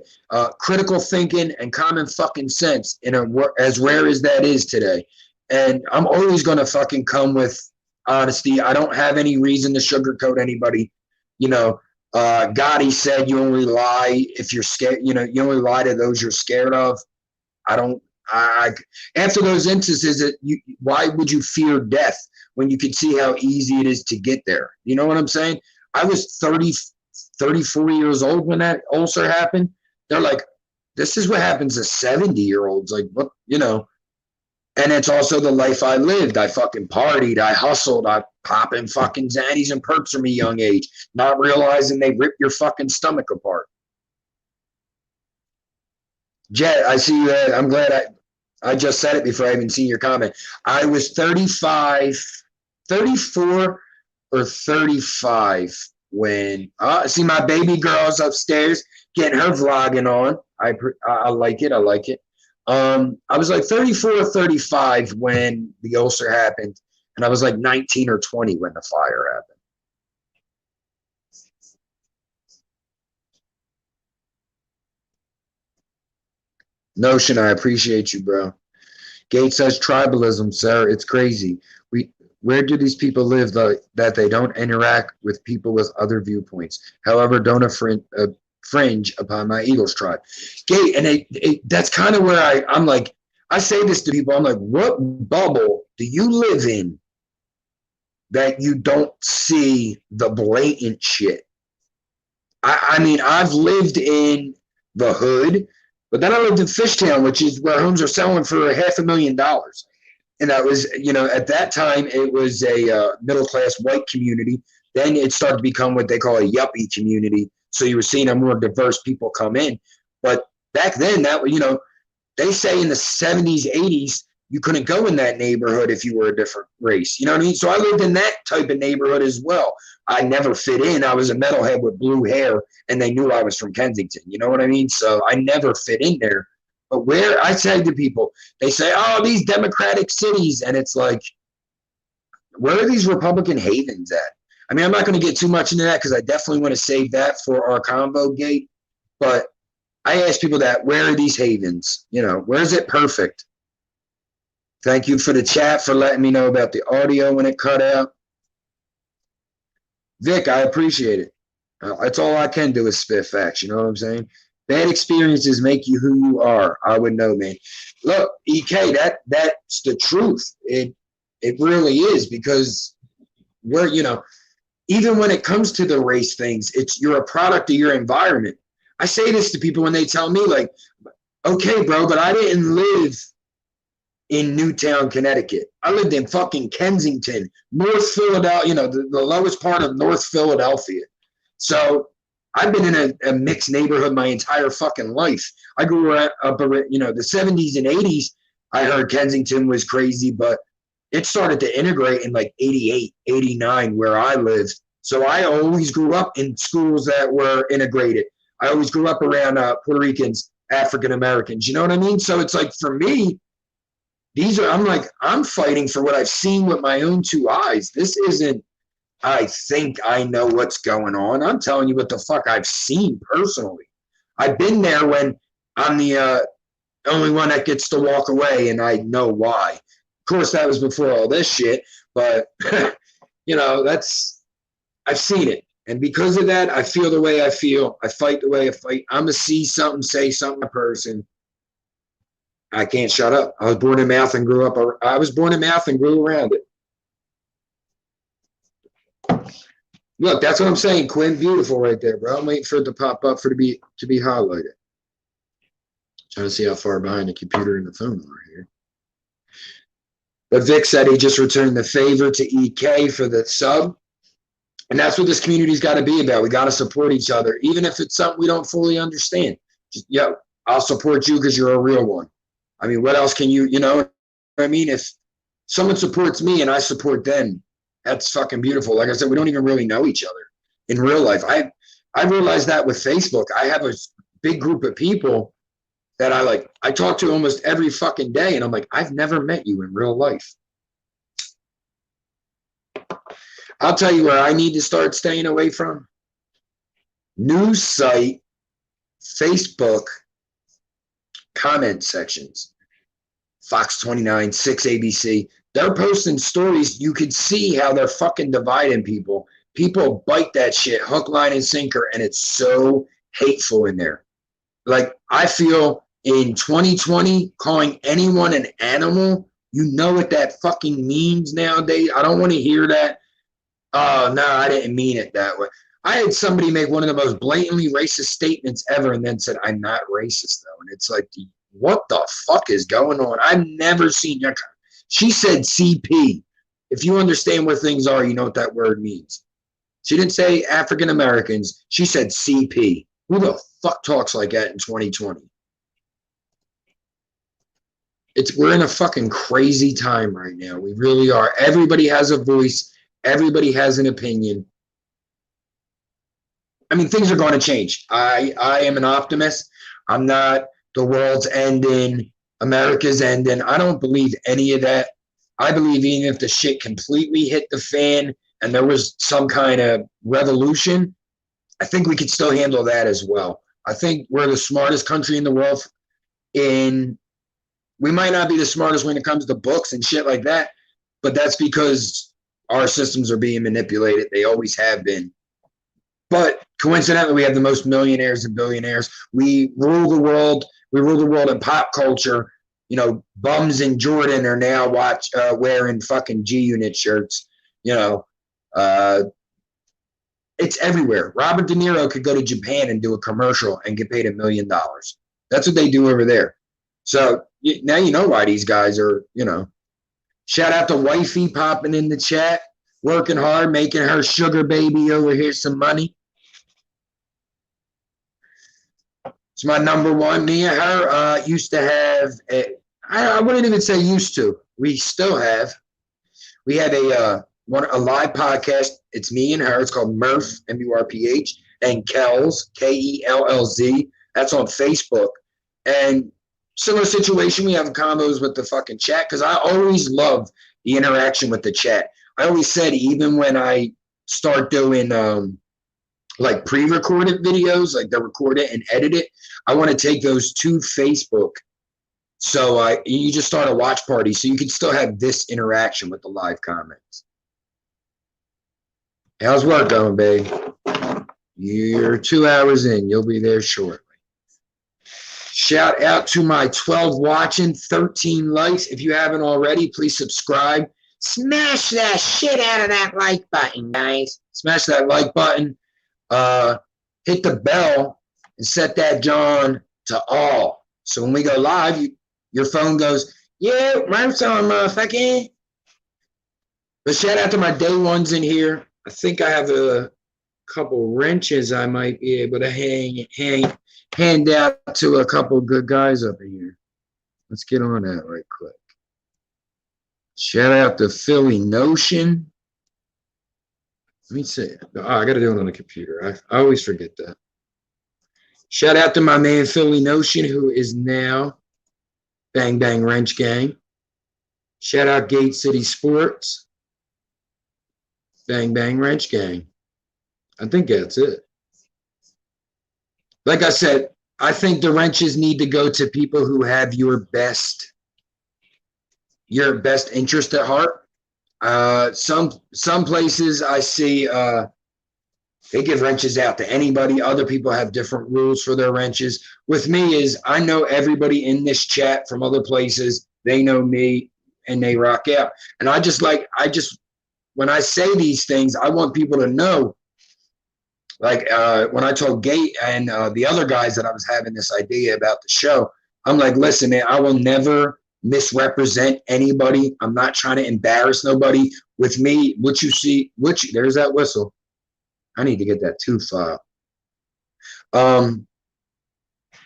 critical thinking and common fucking sense in as rare as that is today. And I'm always going to fucking come with honesty. I don't have any reason to sugarcoat anybody. You know, Gotti said you only lie if you're scared. You know, you only lie to those you're scared of. I don't. After those instances, why would you fear death when you can see how easy it is to get there? You know what I'm saying? I was 34 years old when that ulcer happened. They're like, this is what happens to 70-year-olds. Like, what, you know? And it's also the life I lived. I fucking partied. I hustled. I popping fucking Xannies and perks from a young age, not realizing they rip your fucking stomach apart. Jet, I see you. I'm glad I just said it before I even seen your comment. I was 34 or 35 when see my baby girl's upstairs getting her vlogging on. I like it. I like it. I was like 34 or 35 when the ulcer happened, and I was like 19 or 20 when the fire happened. Notion, I appreciate you, bro. Gates says tribalism, sir. It's crazy. Where do these people live that they don't interact with people with other viewpoints? However, don't fringe upon my Eagles tribe. Gate, and that's kind of where I'm like, I say this to people. I'm like, what bubble do you live in that you don't see the blatant shit? I mean, I've lived in the hood, but then I lived in Fishtown, which is where homes are selling for $500,000. And that was, you know, at that time, it was a middle-class white community. Then it started to become what they call a yuppie community. So you were seeing a more diverse people come in. But back then, that, you know, they say in the 70s, 80s, you couldn't go in that neighborhood if you were a different race. You know what I mean? So I lived in that type of neighborhood as well. I never fit in. I was a metalhead with blue hair, and they knew I was from Kensington. You know what I mean? So I never fit in there. But where I say to people, they say, oh, these democratic cities. And it's like, where are these Republican havens at? I mean, I'm not going to get too much into that because I definitely want to save that for our combo gate. But I ask people that, where are these havens? You know, where is it perfect? Thank you for the chat, for letting me know about the audio when it cut out. Vic, I appreciate it. That's all I can do is spit facts. You know what I'm saying? Bad experiences make you who you are. I would know, man. Look, EK, that's the truth. It really is, because we're, you know, even when it comes to the race things, you're a product of your environment. I say this to people when they tell me, like, okay, bro, but I didn't live in Newtown, Connecticut. I lived in fucking Kensington, North Philadelphia, you know, the lowest part of North Philadelphia. So I've been in a mixed neighborhood my entire fucking life. I grew up, you know, the 70s and 80s. I heard Kensington was crazy, but it started to integrate in like 88, 89 where I lived. So I always grew up in schools that were integrated. I always grew up around Puerto Ricans, African Americans. You know what I mean? So it's like, for me, I'm fighting for what I've seen with my own two eyes. This isn't, I think I know what's going on. I'm telling you what the fuck I've seen personally. I've been there when I'm the only one that gets to walk away, and I know why. Of course, that was before all this shit, but, you know, I've seen it. And because of that, I feel the way I feel. I fight the way I fight. I'm a see something, say something person. I can't shut up. I was born in Mouth and grew up. I was born in Mouth and grew around it. Look, that's what I'm saying, Quinn. Beautiful right there, bro. I'm waiting for it to pop up to be highlighted. Trying to see how far behind the computer and the phone are here. But Vic said he just returned the favor to EK for the sub. And that's what this community's got to be about. We got to support each other, even if it's something we don't fully understand. Just, yo, I'll support you because you're a real one. I mean, what else can you know what I mean? If someone supports me and I support them, that's fucking beautiful. Like I said, we don't even really know each other in real life. I realized that with Facebook. I have a big group of people that I talk to almost every fucking day, and I'm like, I've never met you in real life. I'll tell you where I need to start staying away from. News site, Facebook, comment sections. Fox 29, 6 ABC. They're posting stories. You could see how they're fucking dividing people. people bite that shit hook, line, and sinker, and it's so hateful in there. Like, I feel in 2020, calling anyone an animal, you know what that fucking means nowadays. I don't want to hear that. Oh, no, I didn't mean it that way. I had somebody make one of the most blatantly racist statements ever and then said, I'm not racist, though. And it's like, what the fuck is going on? I've never seen your. She said CP. If you understand what things are, you know what that word means. She didn't say African Americans. She said CP. Who the fuck talks like that in 2020? We're in a fucking crazy time right now. We really are. Everybody has a voice. Everybody has an opinion. I mean, things are going to change. I am an optimist. I'm not the world's ending, America's ending. I don't believe any of that. I believe even if the shit completely hit the fan and there was some kind of revolution, I think we could still handle that as well. I think we're the smartest country in the world. We might not be the smartest when it comes to books and shit like that, but that's because our systems are being manipulated. They always have been. But coincidentally, we have the most millionaires and billionaires. We rule the world. We rule the world in pop culture. You know, bums in Jordan are now wearing fucking G-Unit shirts. You know, it's everywhere. Robert De Niro could go to Japan and do a commercial and get paid $1 million. That's what they do over there. So now you know why these guys are, you know. Shout out to Wifey popping in the chat, working hard, making her sugar baby over here some money. It's my number one. Me and her used to have, I wouldn't even say used to. We still have. We had a live podcast. It's me and her. It's called Murph, M-U-R-P-H, and Kells, K-E-L-L-Z. That's on Facebook. And similar situation, we have combos with the fucking chat because I always love the interaction with the chat. I always said even when I start doing like pre-recorded videos, like they're recorded and edited, I want to take those to Facebook. So you just start a watch party so you can still have this interaction with the live comments. How's work going, babe? You're 2 hours in. You'll be there shortly. Shout out to my 12 watching, 13 likes. If you haven't already, please subscribe. Smash that shit out of that like button, guys. Smash that like button. Hit the bell and set that John to all. So when we go live, your phone goes, yeah, Murph's on, motherfucker. But shout out to my DayOnes in here. I think I have a couple wrenches I might be able to hand out to a couple good guys up in here. Let's get on that right quick. Shout out to Philly Notion. Let me see. Oh, I got to do it on the computer. I always forget that. Shout out to my man Philly Notion, who is now Bang Bang Wrench Gang. Shout out Gate City Sports. Bang Bang Wrench Gang. I think that's it. Like I said, I think the wrenches need to go to people who have your best interest at heart. Some places I see they give wrenches out to anybody. Other people have different rules for their wrenches. With me is I know everybody in this chat from other places. They know me and they rock out. And when I say these things, I want people to know. Like when I told Gate and the other guys that I was having this idea about the show, I'm like, listen, man, I will never misrepresent anybody. I'm not trying to embarrass nobody. With me, what you see, there's that whistle. I need to get that tooth file.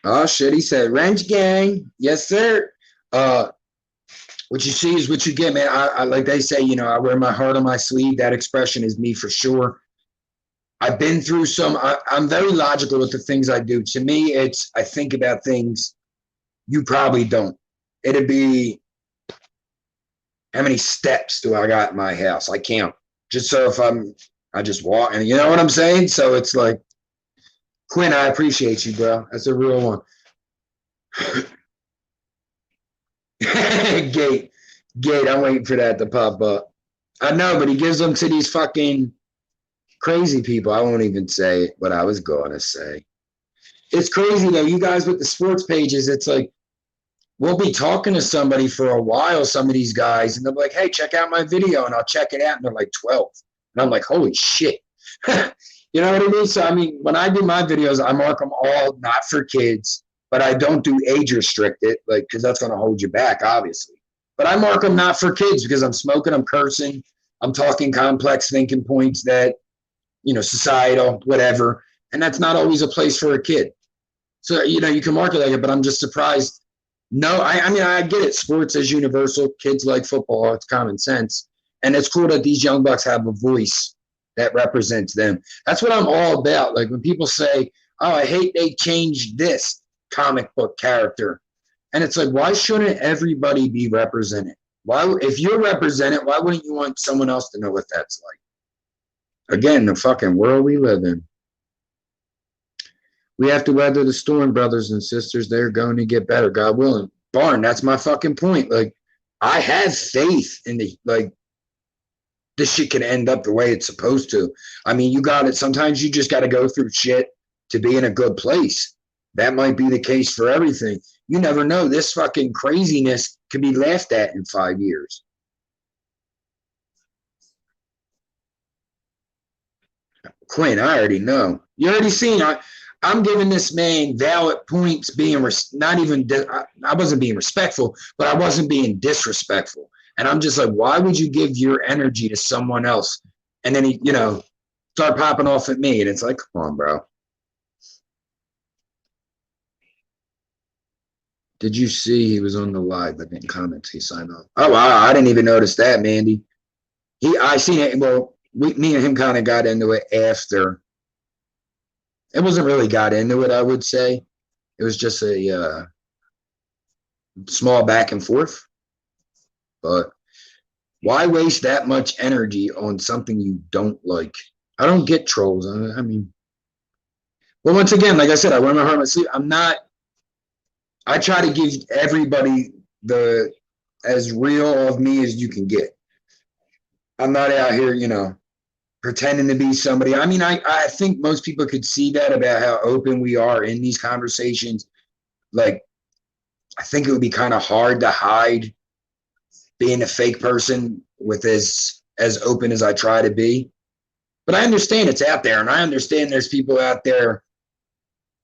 Oh shit, he said wrench gang. Yes, sir. What you see is what you get, man. I like they say, you know, I wear my heart on my sleeve. That expression is me for sure. I've been through I'm very logical with the things I do. To me, I think about things you probably don't. It'd be, how many steps do I got in my house? I count. Just so if I just walk, and you know what I'm saying? So it's like, Quinn, I appreciate you, bro. That's a real one. Gate, I'm waiting for that to pop up. I know, but he gives them to these fucking crazy people. I won't even say what I was going to say. It's crazy though. You guys with the sports pages, it's like we'll be talking to somebody for a while, some of these guys, and they'll be like, hey, check out my video, and I'll check it out, and they're like 12. And I'm like, holy shit. You know what I mean? So, I mean, when I do my videos, I mark them all not for kids, but I don't do age restricted, like, because that's going to hold you back, obviously. But I mark them not for kids because I'm smoking, I'm cursing, I'm talking complex thinking points that, you know, societal, whatever. And that's not always a place for a kid. So, you know, you can mark it like it, but I'm just surprised. No, I mean, I get it. Sports is universal. Kids like football. It's common sense. And it's cool that these young bucks have a voice that represents them. That's what I'm all about. Like when people say, oh, I hate they changed this comic book character. And it's like, why shouldn't everybody be represented? Why, if you're represented, why wouldn't you want someone else to know what that's like? Again, the fucking world we live in. We have to weather the storm, brothers and sisters. They're going to get better, God willing. Barn, that's my fucking point. Like, I have faith in the, like, this shit can end up the way it's supposed to. I mean, you got it. Sometimes you just got to go through shit to be in a good place. That might be the case for everything. You never know. This fucking craziness could be laughed at in 5 years. Quinn, I already know. You already seen. I'm giving this man valid points, being not even. I wasn't being respectful, but I wasn't being disrespectful. And I'm just like, why would you give your energy to someone else? And then he, you know, start popping off at me, and it's like, come on, bro. Did you see he was on the live? I didn't comment. He signed off. Oh, wow, I didn't even notice that, Mandy. I seen it. Well, me and him kind of got into it after. It wasn't really got into it, I would say. It was just a small back and forth. But why waste that much energy on something you don't like? I don't get trolls. I mean, well, once again, like I said, I wear my heart on my sleeve. I try to give everybody as real of me as you can get. I'm not out here, you know, pretending to be somebody. I mean, I think most people could see that about how open we are in these conversations. Like, I think it would be kind of hard to hide being a fake person with as open as I try to be. But I understand it's out there, and I understand there's people out there,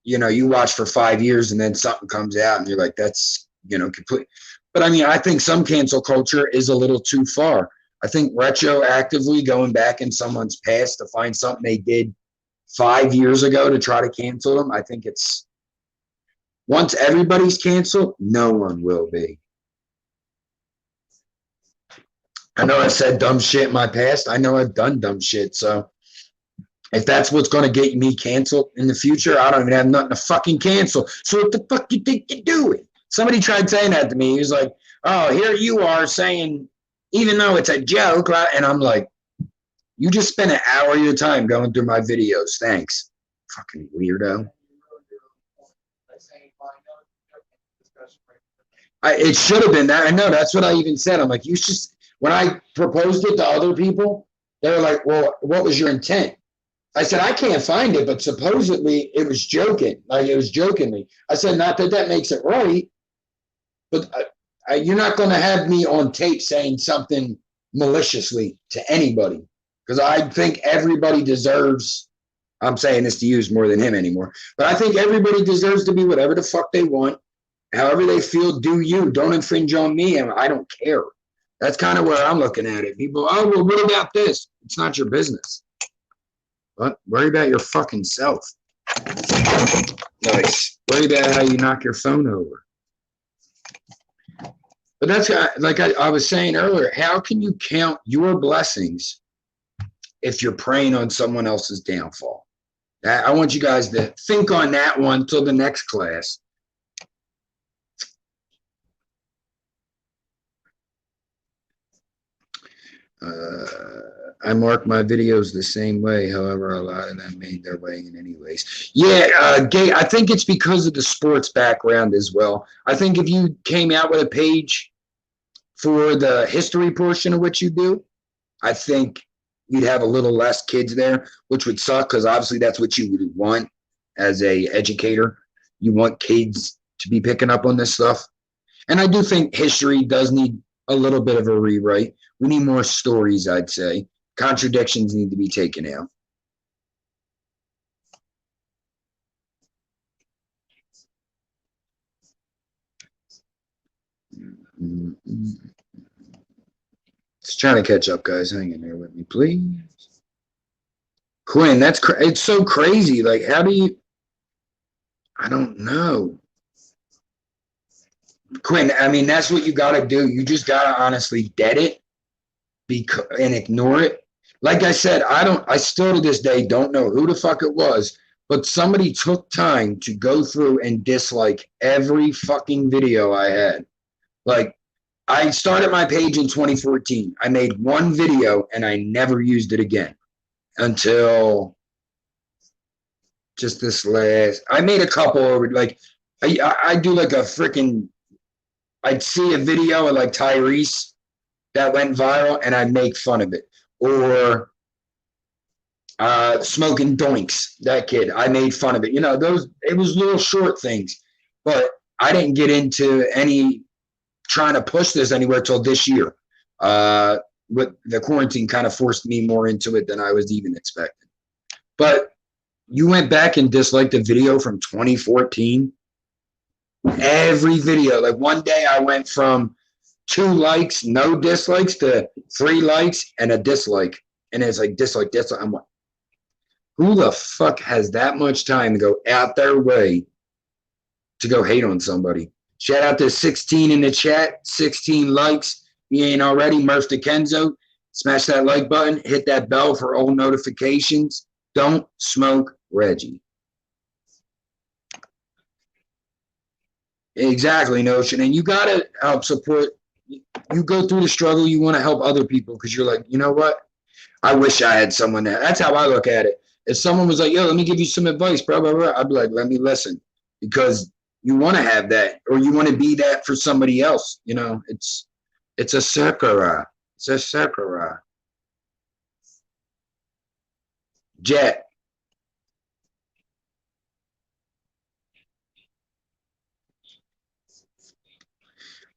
you know, you watch for 5 years and then something comes out and you're like, that's, you know, complete. But I mean, I think some cancel culture is a little too far. I think retroactively going back in someone's past to find something they did 5 years ago to try to cancel them, I think it's, once everybody's canceled, no one will be. I know I said dumb shit in my past. I know I've done dumb shit. So if that's what's going to get me canceled in the future, I don't even have nothing to fucking cancel. So what the fuck you think you're doing? Somebody tried saying that to me. He was like, oh, here you are saying, even though it's a joke. And I'm like, you just spent an hour of your time going through my videos. Thanks. Fucking weirdo. It should have been that. I know. That's what I even said. I'm like, you should. When I proposed it to other people, they were like, well, what was your intent? I said, I can't find it, but supposedly it was joking. Like, it was jokingly. I said, not that that makes it right, but you're not going to have me on tape saying something maliciously to anybody, because I think everybody deserves, I'm saying this to use more than him anymore, but I think everybody deserves to be whatever the fuck they want. However they feel, do you. Don't infringe on me, and I don't care. That's kind of where I'm looking at it. People, oh, well, what about this? It's not your business. But worry about your fucking self. Nice. Worry about how you knock your phone over. But that's like I was saying earlier, how can you count your blessings if you're preying on someone else's downfall? I want you guys to think on that one till the next class. I mark my videos the same way. However, a lot of them made their way in anyways. Yeah, Gay, I think it's because of the sports background as well. I think if you came out with a page for the history portion of what you do, I think you'd have a little less kids there, which would suck because obviously that's what you would want as a educator. You want kids to be picking up on this stuff. And I do think history does need a little bit of a rewrite. We need more stories, I'd say. Contradictions need to be taken out. Just trying to catch up, guys. Hang in there with me, please. Quinn, it's so crazy. Like, how do you? I don't know. Quinn, I mean, that's what you got to do. You just got to honestly dead it and ignore it. Like I said, I still to this day don't know who the fuck it was, but somebody took time to go through and dislike every fucking video I had. Like, I started my page in 2014. I made one video and I never used it again until just this last. I made a couple over, like, I do like a freaking. I'd see a video of like Tyrese that went viral and I'd make fun of it. Or Smoking Doinks, that kid, I made fun of it. You know, it was little short things, but I didn't get into any trying to push this anywhere till this year. With the quarantine kind of forced me more into it than I was even expecting. But you went back and disliked a video from 2014. Every video, like one day I went from 2 likes, no dislikes, to 3 likes and a dislike. And it's like dislike. I'm like, who the fuck has that much time to go out their way to go hate on somebody? Shout out to 16 in the chat, 16 likes. You ain't already, Murph the Kenzo. Smash that like button, hit that bell for all notifications. Don't smoke Reggie. Exactly, Notion. And you got to help support. You go through the struggle. You want to help other people because you're like, you know what? I wish I had someone that. That's how I look at it. If someone was like, yo, let me give you some advice, blah, blah, blah, I'd be like, let me listen. Because you want to have that, or you want to be that for somebody else. You know, it's a sakura. It's a sakura. Jet.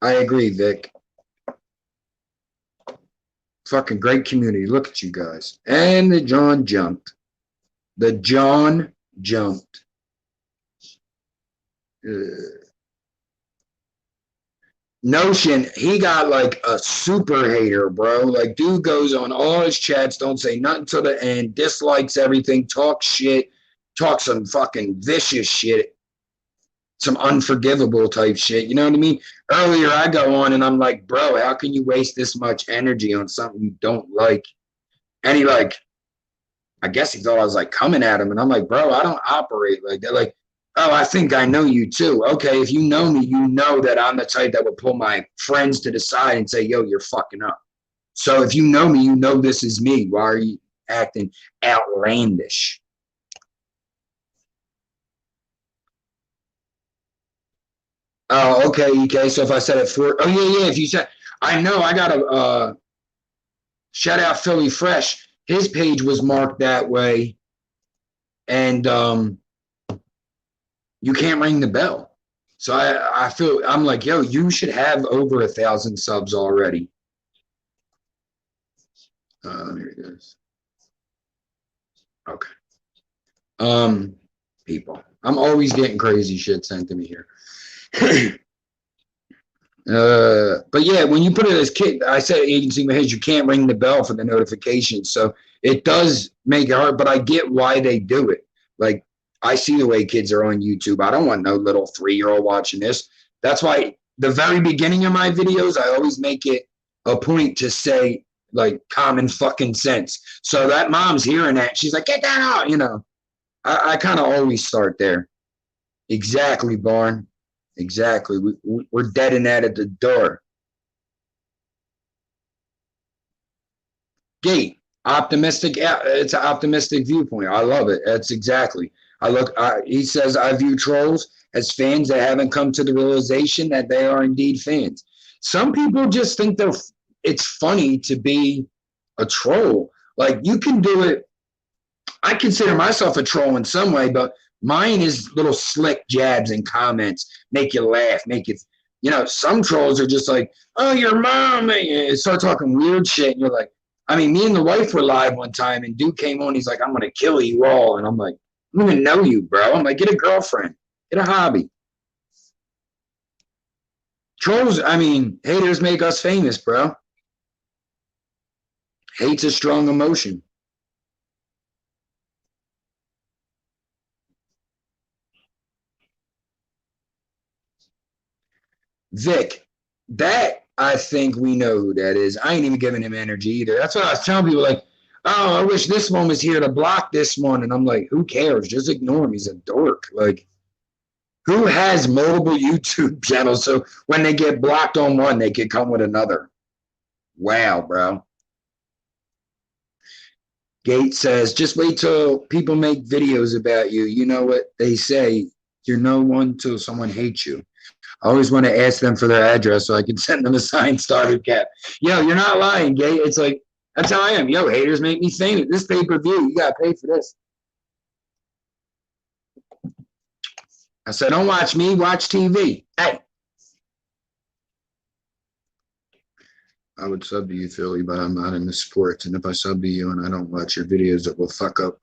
I agree, Vic. Fucking great community. Look at you guys. And the John jumped. The John jumped. Notion, he got like a super hater, bro. Like, dude goes on all his chats, don't say nothing till the end, dislikes everything, talks shit, talks some fucking vicious shit, some unforgivable type shit. You know what I mean? Earlier, I go on and I'm like, bro, how can you waste this much energy on something you don't like? And he like, I guess he thought I was like coming at him. And I'm like, bro, I don't operate like that. Like, oh, I think I know you too. Okay, if you know me, you know that I'm the type that would pull my friends to the side and say, yo, you're fucking up. So if you know me, you know this is me. Why are you acting outlandish? Oh, okay, okay. So if I said it for, oh yeah, if you said, I know, I got to shout out Philly Fresh. His page was marked that way, and you can't ring the bell. So I feel, I'm like, yo, you should have over 1,000 subs already. Here it goes. Okay. People, I'm always getting crazy shit sent to me here. But yeah, when you put it as kid, I said agency message, you can't ring the bell for the notifications. So it does make it hard, but I get why they do it. Like, I see the way kids are on YouTube. I don't want no little 3-year-old watching this. That's why the very beginning of my videos, I always make it a point to say, like, common fucking sense. So that mom's hearing that. She's like, get that out, you know. I kind of always start there. Exactly, Barn. Exactly. We're dead in that at the door. Gate. Optimistic. It's an optimistic viewpoint. I love it. That's exactly. He says, I view trolls as fans that haven't come to the realization that they are indeed fans. Some people just think it's funny to be a troll. Like, you can do it. I consider myself a troll in some way, but mine is little slick jabs and comments, make you laugh, make it, some trolls are just like, oh, your mom, and start talking weird shit. And you're like, I mean, me and the wife were live one time, and dude came on, he's like, I'm going to kill you all. And I'm like, I don't even know you, bro. I'm like, get a girlfriend, get a hobby. Trolls, I mean, haters make us famous, bro. Hate's a strong emotion. Vic, that I think we know who that is. I ain't even giving him energy either. That's what I was telling people, like, oh, I wish this one was here to block this one. And I'm like, who cares? Just ignore him. He's a dork. Like, who has multiple YouTube channels so when they get blocked on one, they could come with another? Wow, bro. Gates says, just wait till people make videos about you. You know what they say, you're no one till someone hates you. I always want to ask them for their address so I can send them a signed starter cap. Yo, you're not lying, Gate. It's like, that's how I am. Yo, haters make me famous. This pay-per-view, you got to pay for this. I said, don't watch me, watch TV. Hey. I would sub to you, Philly, but I'm not in the sports. And if I sub to you and I don't watch your videos, it will fuck up.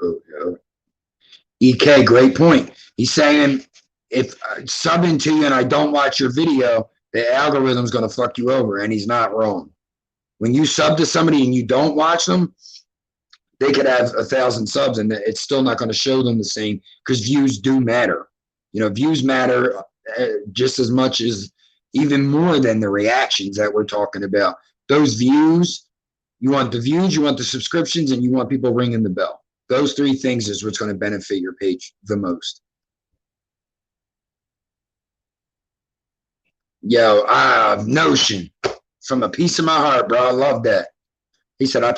EK, great point. He's saying, if subbing to you and I don't watch your video, the algorithm's going to fuck you over, and he's not wrong. When you sub to somebody and you don't watch them, they could have 1,000 subs and it's still not going to show them the same, because views do matter. Views matter just as much as, even more than the reactions that we're talking about. Those views, you want the views, you want the subscriptions, and you want people ringing the bell. Those three things is what's going to benefit your page the most. Yo, Notion, from a piece of my heart, bro. I love that. He said, I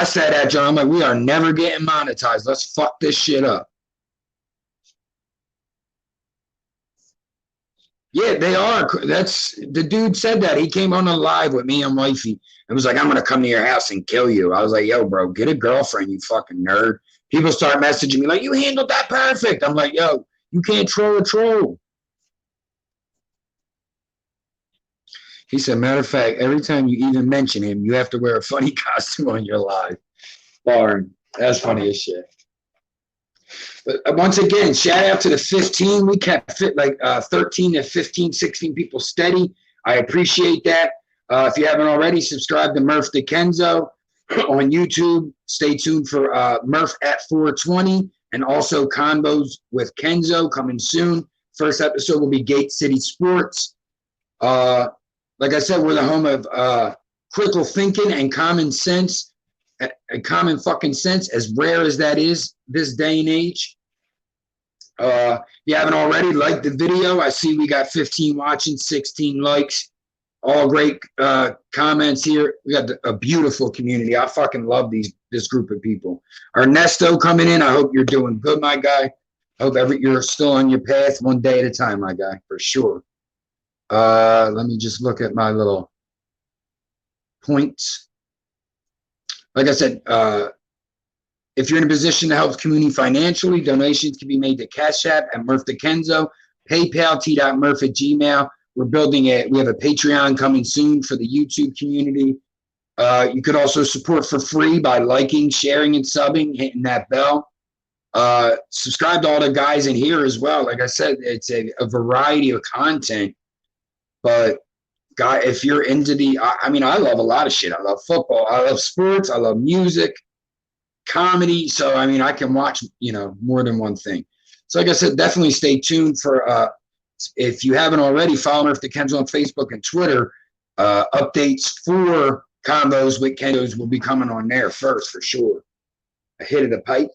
said that, John. I'm like, we are never getting monetized. Let's fuck this shit up. Yeah, they are. That's the dude said that. He came on a live with me and wifey and was like, I'm going to come to your house and kill you. I was like, yo, bro, get a girlfriend, you fucking nerd. People start messaging me like, you handled that perfect. I'm like, yo, you can't troll a troll. He said, matter of fact, every time you even mention him, you have to wear a funny costume on your live. Barn. That's funny as shit. But once again, shout out to the 15. We kept 13 to 15, 16 people steady. I appreciate that. If you haven't already, subscribe to Murph the Kenzo on YouTube. Stay tuned for Murph at 420 and also Combos with Kenzo coming soon. First episode will be Gate City Sports. Like I said, we're the home of critical thinking and common sense. Common fucking sense, as rare as that is this day and age. If you haven't already, liked the video. I see we got 15 watching, 16 likes. All great comments here. We got a beautiful community. I fucking love this group of people. Ernesto coming in. I hope you're doing good, my guy. I hope you're still on your path, one day at a time, my guy, for sure. Let me just look at my little points. Like I said, if you're in a position to help the community financially, donations can be made to Cash App at Murph the Kenzo, PayPal, t.murph@gmail. We have a Patreon coming soon for the YouTube community. You could also support for free by liking, sharing, and subbing, hitting that bell. Subscribe to all the guys in here as well. Like I said, it's a variety of content. But guy, if you're into I love a lot of shit. I love football. I love sports. I love music, comedy. So, I can watch, more than one thing. So, like I said, definitely stay tuned for, if you haven't already, follow Murph the Kenzo on Facebook and Twitter. Updates for Combos with Kenzos will be coming on there first, for sure. A hit of the pipe.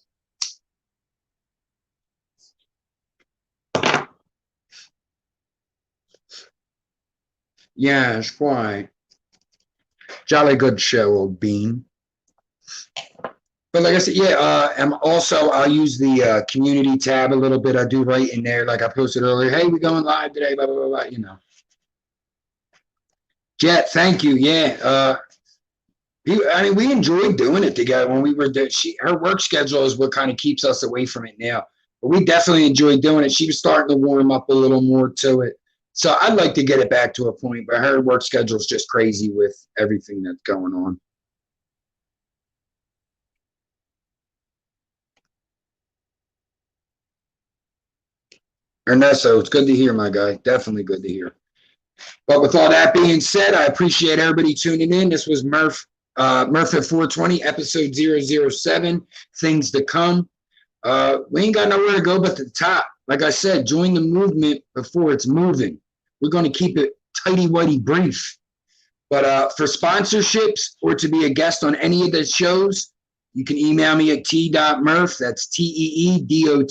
Yes, quite. Jolly good show, old bean. But like I said, and also I'll use the community tab a little bit. I do write in there, like I posted earlier, hey, we're going live today, blah, blah, blah, Jet, thank you. Yeah. I mean, we enjoyed doing it together when we were there. Her work schedule is what kind of keeps us away from it now. But we definitely enjoyed doing it. She was starting to warm up a little more to it. So I'd like to get it back to a point, but her work schedule is just crazy with everything that's going on. Ernesto, it's good to hear, my guy. Definitely good to hear. But with all that being said, I appreciate everybody tuning in. This was Murph at 420, episode 007, Things to Come. We ain't got nowhere to go but the top. Like I said, join the movement before it's moving. We're going to keep it tighty-whitey brief. But for sponsorships or to be a guest on any of the shows, you can email me at t.murph, that's TEEDOTMURPH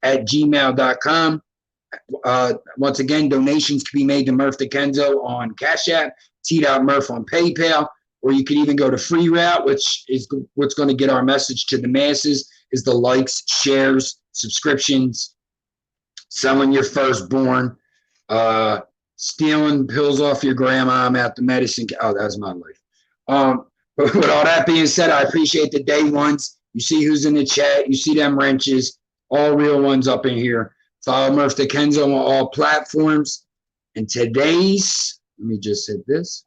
@gmail.com. Once again, donations can be made to Murph the Kenzo on Cash App, t.murph on PayPal, or you can even go to free route, which is what's going to get our message to the masses, is the likes, shares, subscriptions, selling your firstborn, stealing pills off your grandma at the medicine. Oh, that's my life. But with all that being said, I appreciate the day ones. You see who's in the chat. You see them wrenches. All real ones up in here. Follow Murph the Kenzo on all platforms. And today's, let me just hit this.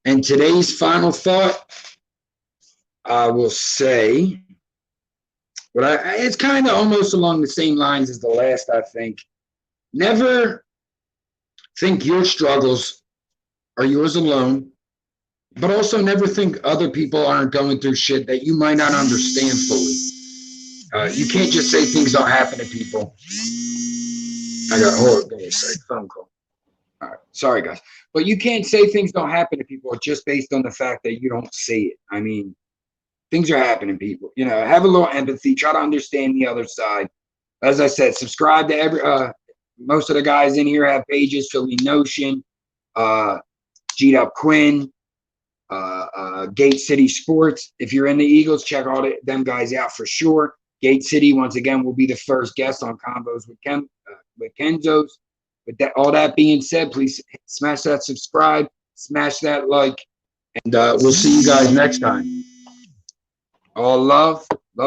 And today's final thought, I will say, but it's kind of almost along the same lines as the last, I think. Never think your struggles are yours alone, but also never think other people aren't going through shit that you might not understand fully. You can't just say things don't happen to people. Hold on a second, phone call. All right, sorry guys, but you can't say things don't happen to people just based on the fact that you don't see it. I mean, things are happening to people. You know, have a little empathy. Try to understand the other side. As I said, subscribe to every. Most of the guys in here have pages. Philly Notion, G'd Up Quinn, Gate City Sports. If you're in the Eagles, check all them guys out for sure. Gate City, once again, will be the first guest on Combos with Kenzos. With that, all that being said, please smash that subscribe, smash that like, and we'll see you guys next time. All love.